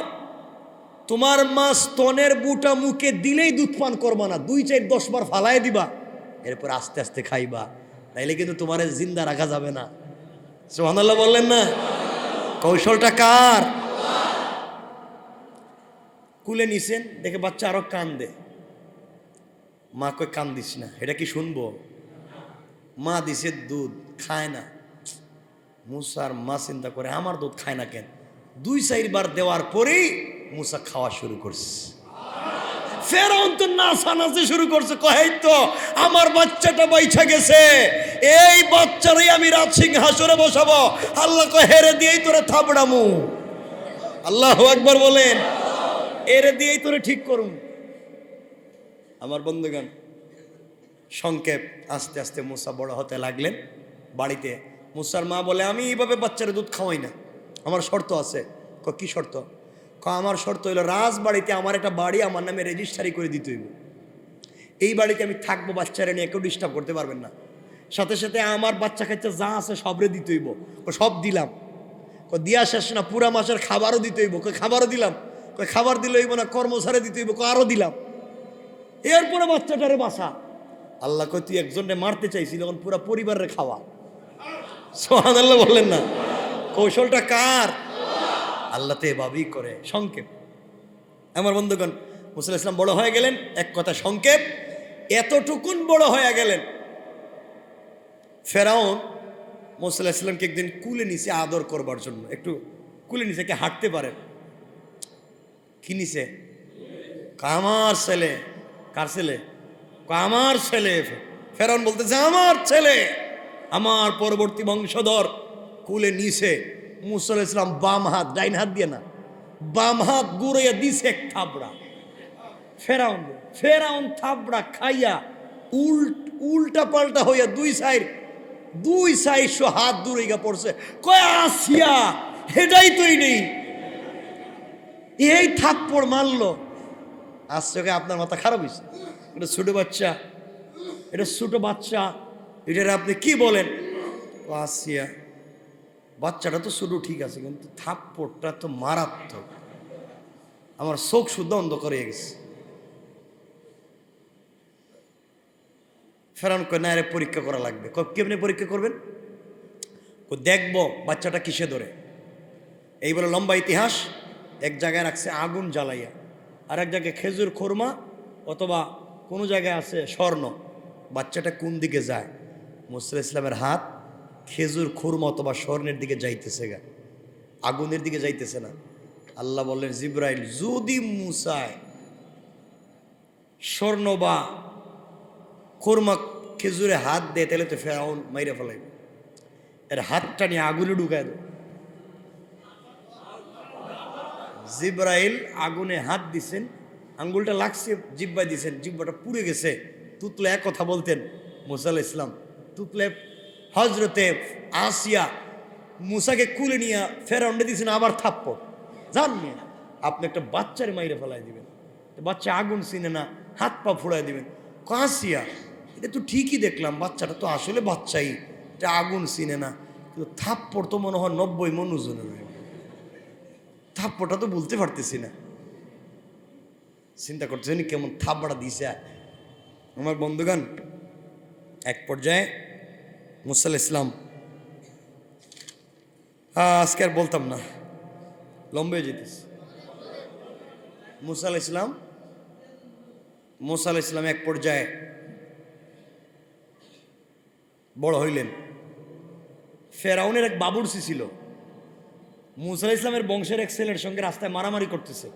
তোমার মা স্তনের বুটা মুখে দিলেই দুধ পান করবা না, 2, 4, 10 বার ফালাই দিবা, এরপর আস্তে আস্তে খাইবা, তাইলে কিন্তু তোমার জিন্দা রাখা যাবে না। সুবহানাল্লাহ বললেন না? কৌশলটা কার? কুলে নিছেন, দেখে বাচ্চা আরো কান্দে। মা কই কান্দিস না, এটা কি শুনবো? মা দিছে দুধ, খায় না। মুসার মা চিন্তা করে আমার দুধ খায় না কেন? 2-4 বার দেওয়ার পরেই মুসা খাওয়া শুরু করছে। ফেরাউন তো নাচানাচি শুরু করছে, কহেই তো আমার বাচ্চাটা বাইচা গেছে, এই বাচ্চারই আমি রাজ সিংহাসনে বসাবো। আল্লাহ কয় হেরে দিয়েই তোরে থাবড়ামু। আল্লাহু আকবার বলেন। এরে দিয়েই তোরে ঠিক করুন। আমার বন্ধুগণ, সংক্ষেপ, আস্তে আস্তে মুসা বড় হতে লাগলেন। বাড়িতে মুসার মা বলে আমি এইভাবে বাচ্চারা দুধ খাওয়াই না, আমার শর্ত আছে। কি শর্ত? আমার শর্ত হইলো রাজবাড়িতে আমার একটা বাড়ি আমার নামে রেজিস্ট্রারি করে দিতে হইব। এই বাড়িতে আমি থাকবো, বাচ্চারা নিয়ে কেউ ডিস্টার্ব করতে পারবেন না। সাথে সাথে আমার বাচ্চা কাচ্চা যা আছে সবরে দিতে হইব। সব দিলাম। দিয়া শেষ না, পুরা মাসের খাবারও দিতে হইব। খাবারও দিলাম। খাবার দিলে হইব না, কর্মচারী দিতে হইব। আরও দিলাম। এরপরে বাচ্চাটারে বাসা। আল্লাহ কই তুই একজনকে মারতে চাইছিল, এখন পুরা পরিবারের খাওয়া। সুবহানাল্লাহ বললেন না? কৌশলটা কার? আল্লাহ তো এভাবেই করে। সংক্ষেপ, আমার বন্ধুগণ, মুসা আলাইহিস সালাম বড় হয়ে গেলেন। এক কথা সংক্ষেপ, এতটুকুন বড় হয়ে গেলেন। ফেরাউন মুসা আলাইহিস সালামকে একদিন কুলে নিচে আদর করবার জন্য, একটু কুলে নিচে কে হাঁটতে পারেন? কি নিচে? আমার ছেলে। কার ছেলে? আমার ছেলে। ফেরাউন বলতেছে আমার ছেলে, আমার পরবর্তী বংশধর। কুলে নিচে মুসা আলাইহিস সালাম বাম হাত, ডাইন হাত দিয়ে না, বাম হাত গুড়াইয়া দিছে এক থাবড়া। ফেরাউন থাবড়া খাইয়া উল্টা পাল্টা হইয়া দুই সাইড হাত দূরে পড়ছে। কয় আসিয়া হেডাই তৈ নেই, এই থাপ্পড় মারলো। আজকে আপনার মাথা খারাপ হয়েছে? এটা ছোট বাচ্চা, এটার আপনি কি বলেন? আসিয়া বাচ্চাটা তো ছোট, ঠিক আছে, কিন্তু থাপ্পড়টা তো মারাত্মক, আমার চোখ শুদ্ধ অন্ধ করে গেছে। ফেরাউন কয় না, পরীক্ষা করা লাগবে। কেমনি পরীক্ষা করবেন? দেখবো বাচ্চাটা কিসে ধরে। এই বলে লম্বা ইতিহাস। এক জায়গায় রাখছে আগুন জ্বালাইয়া, আর এক জায়গায় খেজুর খোরমা অথবা কোনো জায়গায় আছে স্বর্ণ। বাচ্চাটা কোন দিকে যায়? মুসা আলাইহিস সালামের হাত খেজুর খোরমা অথবা স্বর্ণের দিকে যাইতেছে, আগুনের দিকে যাইতেছে না। আল্লাহ বললেন জিবরাইল, যদি মুসায় স্বর্ণ বা খোরমা খেজুরে হাত দেয় তাহলে তো ফেরাউন মাইরা ফেলাইবে। এর হাতটা নিয়ে আগুনে ঢুকায় দেয়। জিবরাইল আগুনে হাত দিছেন, আঙ্গুলটা লাগছে, জিব্বায় দিছেন, জিব্বাটা পুড়ে গেছে। তুতলে এক কথা বলতেন মুসা আলাইহিস সালাম। তুতলে হজরতে আসিয়া মুসাকে কুলে নিয়ে ফেরাউন্ডে দিয়েছেন আবার থাপ্পড়। জাননি আপনি একটা বাচ্চারে মাইরে ফেলাই দিবেন, বাচ্চা আগুন চিনে না, হাত পা ফুড়াই দিবেন। আসিয়া এটা তো ঠিকই দেখলাম, বাচ্চাটা তো আসলে বাচ্চাই, এটা আগুন চিনে না, কিন্তু থাপ্পড় তো মনে হয় 90 মণ ওজনের। থাপ্পড়টা তো বলতে পারতেছি না। চিন্তা করতেছেন কেমন থাপ্পড়া দিছে আমার বন্ধুগণ। এক পর্যায়ে মুসা আলাইহিস সালাম, আজকে আর বলতাম না, লম্বে যেতেছে। মুসা আলাইহিস সালাম এক পর্যায়ে বড় হইলেন। ফেরাউনের এক বাবুর্চি ছিল, মুসা আলাইহিস সালামের বংশের এক ছেলের সঙ্গে রাস্তায় মারামারি করতেছে।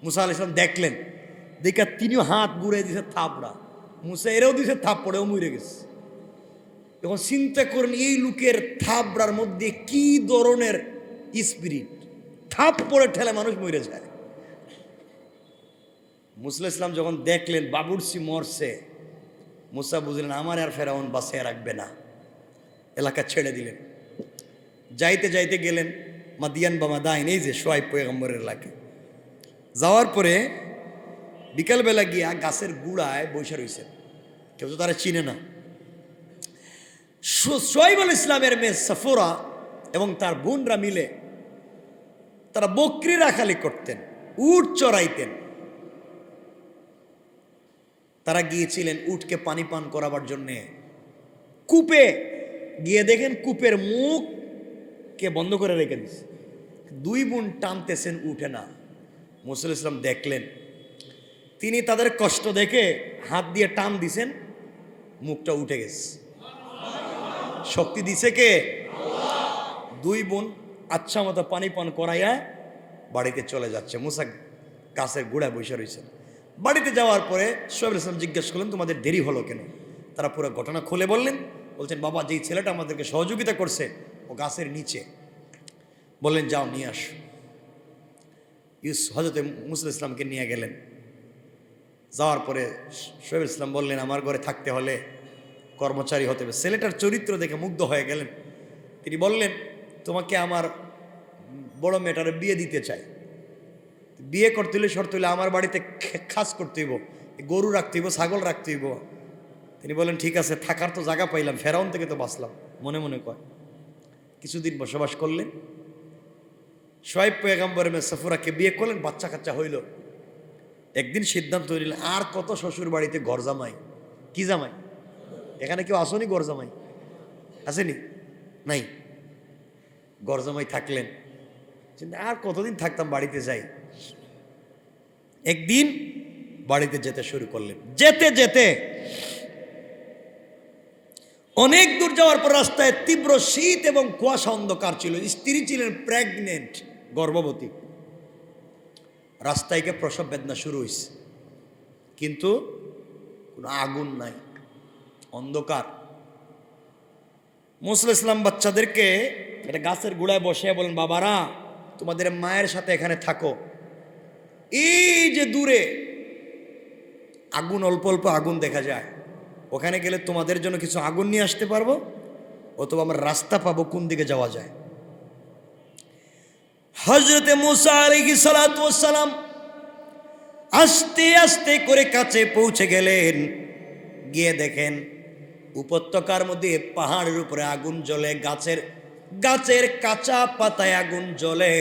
মুসা আলাইহিস সালাম দেখলেন, দেখা তিনিও হাত ঘুরে দিছে থাপড়া। মুসা এরেও দিছে থাপ্পড়েও মরে গেছে। এখন চিন্তা করেন এই লোকের থাপড়ার মধ্যে কি ধরনের স্পিরিট, থাপ্পড়ে ঠেলে মানুষ মরে যায়। মুসা আলাইহিস সালাম যখন দেখলেন বাবুর্চি মরছে, মুসা বুঝলেন আমার আর ফেরাউন বাঁচিয়ে রাখবে না, এলাকা ছেড়ে দিলেন। যাইতে যাইতে গেলেন মাদিয়ান বা মাদাইন, এই যে শুআয়ব পয়গম্বরের এলাকায়। যাওয়ার পরে বিকালবেলা গিয়া গাছের গুড়ায় বসে রয়েছেন, কেউ তো তারা চিনে না। শুআয়ব আলাইহিস সালামের মেয়ে সাফুরা এবং তার বোনরা মিলে তারা বকরি রাখালি করতেন, উট চড়াইতেন। তারা গিয়েছিলেন উটকে পানি পান করাবার জন্যে। কূপে গিয়ে দেখেন কূপের মুখ কে বন্ধ করে রেখে দিচ্ছে। দুই বোন টানতেছেন, উঠে না। মুসা আলাইহিস সালাম দেখলেন, তিনি তাদের কষ্ট দেখে হাত দিয়ে টান দিছেন, মুখটা উঠে গেছে। শক্তি দিছে কে? দুই বোন আচ্ছা মতো পানি পান করাইয়া বাড়িতে চলে যাচ্ছে। মুসা গাছের গোড়ায় বসে রয়েছেন। বাড়িতে যাওয়ার পরে শোয়েব আলাইহিস সালাম জিজ্ঞেস করলেন, তোমাদের দেরি হলো কেন? তারা পুরো ঘটনা খুলে বললেন। বলছেন, বাবা, যেই ছেলেটা আমাদেরকে সহযোগিতা করছে ও গাছের নিচে। বললেন, যাও নিয়ে আস। হযরত মুসা আলাইহিস সালামকে নিয়ে গেলেন। যাওয়ার পরে শোয়েব আলাইহিস সালাম বললেন, আমার ঘরে থাকতে হলে কর্মচারী হতে হবে। ছেলেটার চরিত্র দেখে মুগ্ধ হয়ে গেলেন। তিনি বললেন, তোমাকে আমার বড় মেয়েটার বিয়ে দিতে চাই। বিয়ে করতে হলে শর্ত হলে আমার বাড়িতে খাস করতে হইব, গরু রাখতে হইব, ছাগল রাখতে হইব। তিনি বলেন, ঠিক আছে, থাকার তো জায়গা পাইলাম, ফেরাউন থেকে তো বাঁচলাম। মনে মনে কয়। কিছুদিন বসবাস করলেন। শুআয়ব পয়গম্বরের মেয়ে সফুরাকে বিয়ে করলেন, বাচ্চা কাচ্চা হইল। একদিন সিদ্ধান্ত নিলেন, আর কত শ্বশুর বাড়িতে ঘর জামাই। কি জামাই? এখানে কেউ আসেনি ঘর জামাই? আসেনি? নাই। ঘর জামাই থাকলেন। আর কতদিন থাকতাম, বাড়িতে যাই। একদিন বাড়িতে যেতে শুরু করলেন। যেতে যেতে অনেক দূর যাওয়ার পর রাস্তায় তীব্র শীত এবং কুয়াশা, অন্ধকার ছিল। স্ত্রী ছিলেন প্রেগনেন্ট, গর্ভবতী। রাস্তায় গিয়ে প্রসব বেদনা শুরু হয়েছে, কিন্তু কোনো আগুন নাই, অন্ধকার। মুসা আলাইহিস সালাম বাচ্চাদেরকে একটা গাছের গোড়ায় বসে বলেন, বাবারা, তোমাদের মায়ের সাথে এখানে থাকো। এই যে দূরে আগুন, অল্প অল্প আগুন দেখা যায়, ওখানে গেলে তোমাদের জন্য কিছু আগুন নিয়ে আসতে পারবো, অথবা আমরা রাস্তা পাবো কোন দিকে যাওয়া যায়। হযরতে মুসা আলাইহিস সালাতু ওয়াস সালাম আস্তে আস্তে করে কাছে পৌঁছে গেলেন। গিয়ে দেখেন উপত্যকার মধ্যে পাহাড়ের উপরে আগুন জ্বলে, গাছের কাঁচা পাতায় আগুন জ্বলে,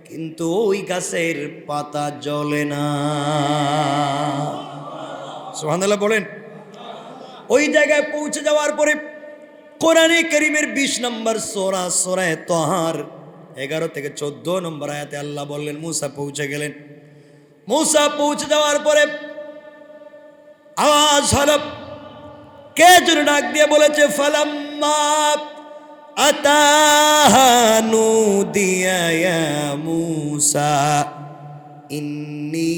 কিন্তু ওই গাছের পাতা জ্বলে না। সুবহানাল্লাহ বলেন। ওই জায়গায় পৌঁছে যাওয়ার পরে কোরআনে কারীমের 20 নম্বর সূরা, সূরা তাহার 11 থেকে 14 নম্বর আয়াতে আল্লাহ বললেন, মুসা পৌঁছে গেলেন। মুসা পৌঁছে যাওয়ার পরে আওয়াজ হলো, কে যেন ডাক দিয়ে বলেছে, ফালাম্মা আতাহা নুদিয়া ইয়া মুসা ইন্নী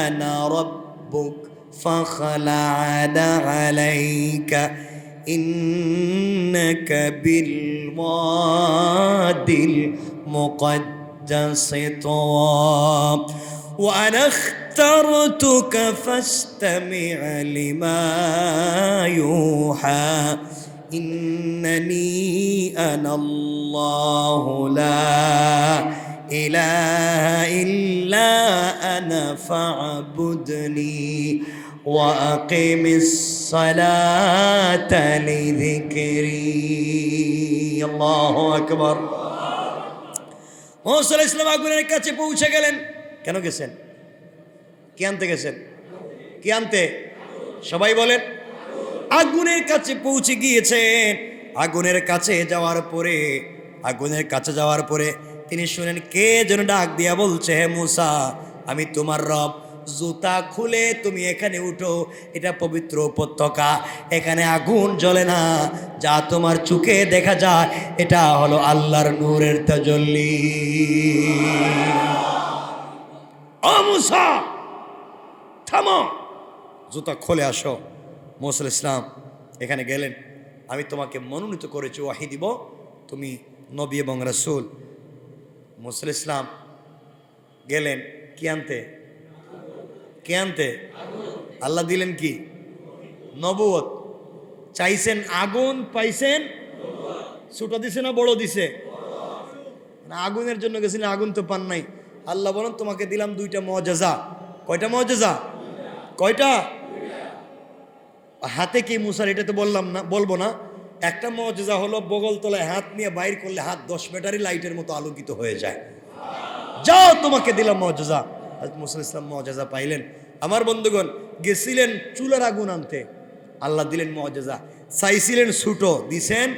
আনা রাব্বুক ফাখলা'না আলাইকা ইন্নাকা বিল ওয়াদিল মুকদ্দাসি তুওয়া ওয়া আনা اخترتك فاستمع لما يوحى إنني أنا الله لا إله إلا أنا فاعبدني وأقم الصلاة لذكري الله أكبر মুসা আলাইহিস সালাম আগুনের কাছে পৌঁছে গেলেন। কেন গেছেন? কি আনতে গেছেন? কি আনতে? সবাই বলেন। আগুনের কাছে পৌঁছে গিয়েছেন। আগুনের কাছে যাওয়ার পরে তিনি শুনেন কে যেন ডাক দিয়া বলছে, হে মুসা, আমি তোমার রব, জুতা খুলে তুমি এখানে উঠো, এটা পবিত্র উপত্যকা, এখানে আগুন জ্বলে না, যা তোমার চোখে দেখা যায় এটা হলো আল্লাহর নূরের তাজাল্লি। ও মুসা, থামো, জুতা খুলে আসো। মুসা আলাইহিস সালাম এখানে গেলেন। আমি তোমাকে মনোনীত করেছি, ওয়াহি দিব, তুমি নবী এবং রাসূল। মুসা আলাইহিস সালাম গেলেন কি আনতে? কে আনতে? আল্লাহ দিলেন কি? নবুয়ত। চাইছেন আগুন, পাইছেন ছোট দিছে না বড় দিছে? আগুনের জন্য গেছিলেন, আগুন তো পান নাই। আল্লাহ বলেন তোমাকে দিলাম 2টা মুআজিজা। কয়টা মুআজিজা? কয়টা? হাতে কি মুসার, এটা তো বলবো না। একটা মুআজিজা হলো বগল তলায় হাত নিয়ে বাইর করলে হাত 10 ব্যাটারি লাইটের মতো আলোকিত হয়ে যায়। যাও, তোমাকে দিলাম মুআজিজা। হযরত মুসা আলাইহিস সালাম মুআজিজা পাইলেন। আমার বন্ধুগণ, গেছিলেন চুলার আগুন আনতে, আল্লাহ দিলেন মুআজিজা। চাইছিলেন ছুটো, দিছেন।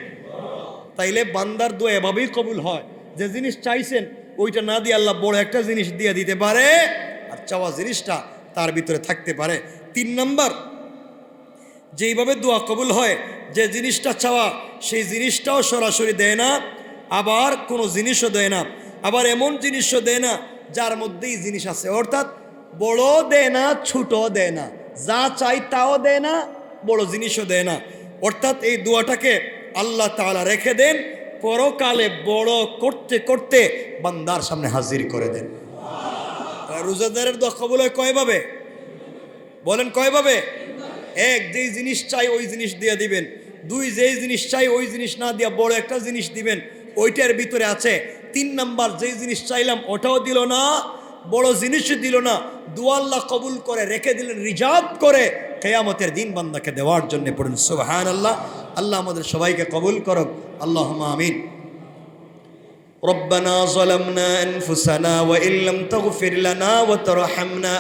তাইলে বান্দার দোয়া এভাবেই কবুল হয়, যে জিনিস চাইছেন ওইটা না দিয়ে আল্লাহ বড় একটা জিনিস দিয়ে দিতে পারে, আর চাওয়া জিনিসটা তার ভিতরে থাকতে পারে। 3 নম্বর, যেইভাবে দোয়া কবুল হয়, যে জিনিসটা চাওয়া সেই জিনিসটাও সরাসরি দেয় না, আবার কোনো জিনিসও দেয় না, আবার এমন জিনিসও দেয় না যার মধ্যেই জিনিস আছে। অর্থাৎ বড় দেয় না, ছোট দেয় না, যা চাই তাও দেয় না, বড় জিনিসও দেয় না। অর্থাৎ এই দোয়াটাকে আল্লাহ তাআলা রেখে দেন, পরকালে বড় করতে করতে বান্দার সামনে হাজির করে দেন। রোজাদারের দোয়া কবুল হয় কয়ভাবে বলেন? কয়ভাবে? 1, যেই জিনিস চাই ওই জিনিস দিয়ে দিবেন। 2, যেই জিনিস চাই ওই জিনিস না দিয়া বড় একটা জিনিস দিবেন, ওইটার ভিতরে আছে। 3 নাম্বার, যেই জিনিস চাইলাম ওটাও দিল না, বড় জিনিসও দিল না, দোয়া আল্লাহ কবুল করে রেখে দিলেন রিজার্ভ করে কিয়ামতের দিন বান্দাকে দেওয়ার জন্য। পড়ুন সুবহানাল্লাহ। আল্লাহ আমাদের সবাইকে কবুল করুক, আল্লাহুম্মা আমিন। রব্বানা যালামনা আনফুসানা ওয়া ইল্লাম তাগফির লানা ওয়া তারহামনা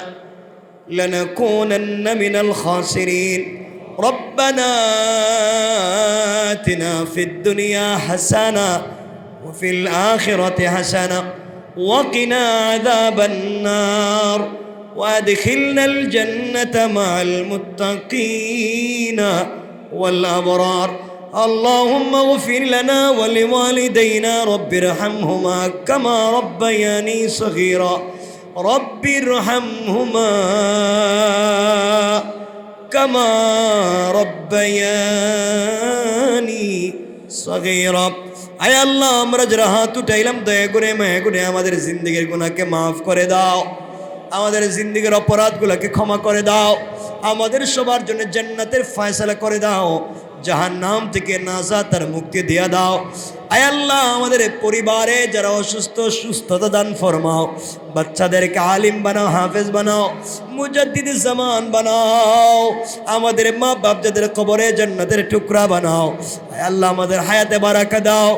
لنكونن من الخاسرين ربنا آتنا في الدنيا حسنة وفي الآخرة حسنة وقنا عذاب النار وادخلنا الجنة مع المتقين والأبرار اللهم اغفر لنا ولوالدينا رب ارحمهما كما ربياني صغيرا رب ارحمهما كما ربياني صغيرا। আয় আল্লাহ, আমরা যারা হাত উঠাইলাম দয়া করে মায়া করে আমাদের জিন্দেগির গুনাহকে মাফ করে দাও, আমাদের জিন্দেগির অপরাধগুলোকে ক্ষমা করে দাও, আমাদের সবার জন্য জান্নাতের ফয়সালা করে দাও, জাহান্নাম থেকে নাজাত আর মুক্তি দিয়া দাও। আয় আল্লাহ, আমাদের পরিবারে যারা অসুস্থ সুস্থতা দান ফরমাও, বাচ্চাদেরকে আলিম বানাও, হাফেজ বানাও, মুজাদ্দিদ জামান বানাও, আমাদের মা বাপ যাদের কবরে জান্নাতের টুকরা বানাও। আয় আল্লাহ, আমাদের হায়াতে বারাকা দাও,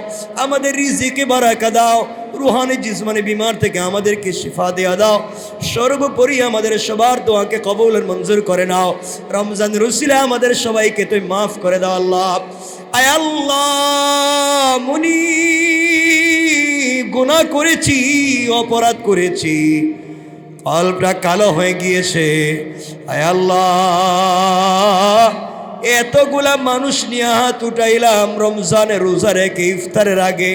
আমাদের রিজিকে বারাকা দাও, রুহানি জিসমানি বিমার থেকে আমাদেরকে শিফা দিয়া দাও। সর্বোপরি আমাদের সবার দোয়াকে কবুল আর মঞ্জুর করে নাও। রমজান রসিলা আমাদের সবাইকে তুমি মাফ করে দাও আল্লাহ। আয় আল্লাহ, মুনি গুনাহ করেছি, অপরাধ করেছি, কলবটা কালো হয়ে গিয়েছে। আয় আল্লাহ, এতগুলা মানুষ নিয়ে হাত উঠাইলাম রমজানে রোজা রেখে ইফতারের আগে,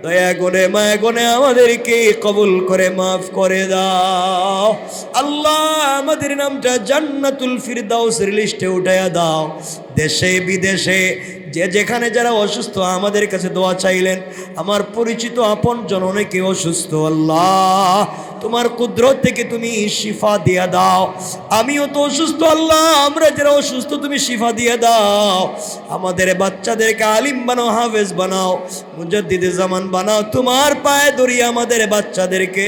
দয়া করে মায়া করে আমাদেরকে কবুল করে মাফ করে দাও আল্লাহ। আমাদের নামটা জান্নাতুল ফিরদাউসের লিস্টে উঠাইয়া দাও। দেশে বিদেশে যে যেখানে যারা অসুস্থ আমাদের কাছে দোয়া চাইলেন, আমার পরিচিত আপন জন অনেকে অসুস্থ, আল্লাহ তোমার কুদরত থেকে তুমি শিফা দিয়া দাও। আমিও তো অসুস্থ আল্লাহ, আমরা যারা অসুস্থ তুমি শিফা দিয়ে দাও। আমাদের বাচ্চাদেরকে আলিম বানাও, হাফেজ বানাও, মুজাদ্দিদে জামান বানাও। তোমার পায়ে ধরিয়ে আমাদের বাচ্চাদেরকে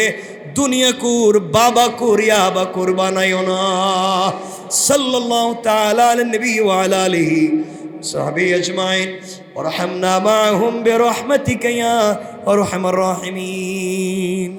দুনিয়া কুর বাবা কুর ইয়াবা কুর বানাইও না। সাল্লাল্লাহু তাআলা আলা নবী ওয়া আলা আলিহি সাহবি আজমাইন ওয়ারহামনা মাআহুম বিরহমাতিকা ইয়া আরহামার রাহিমিন।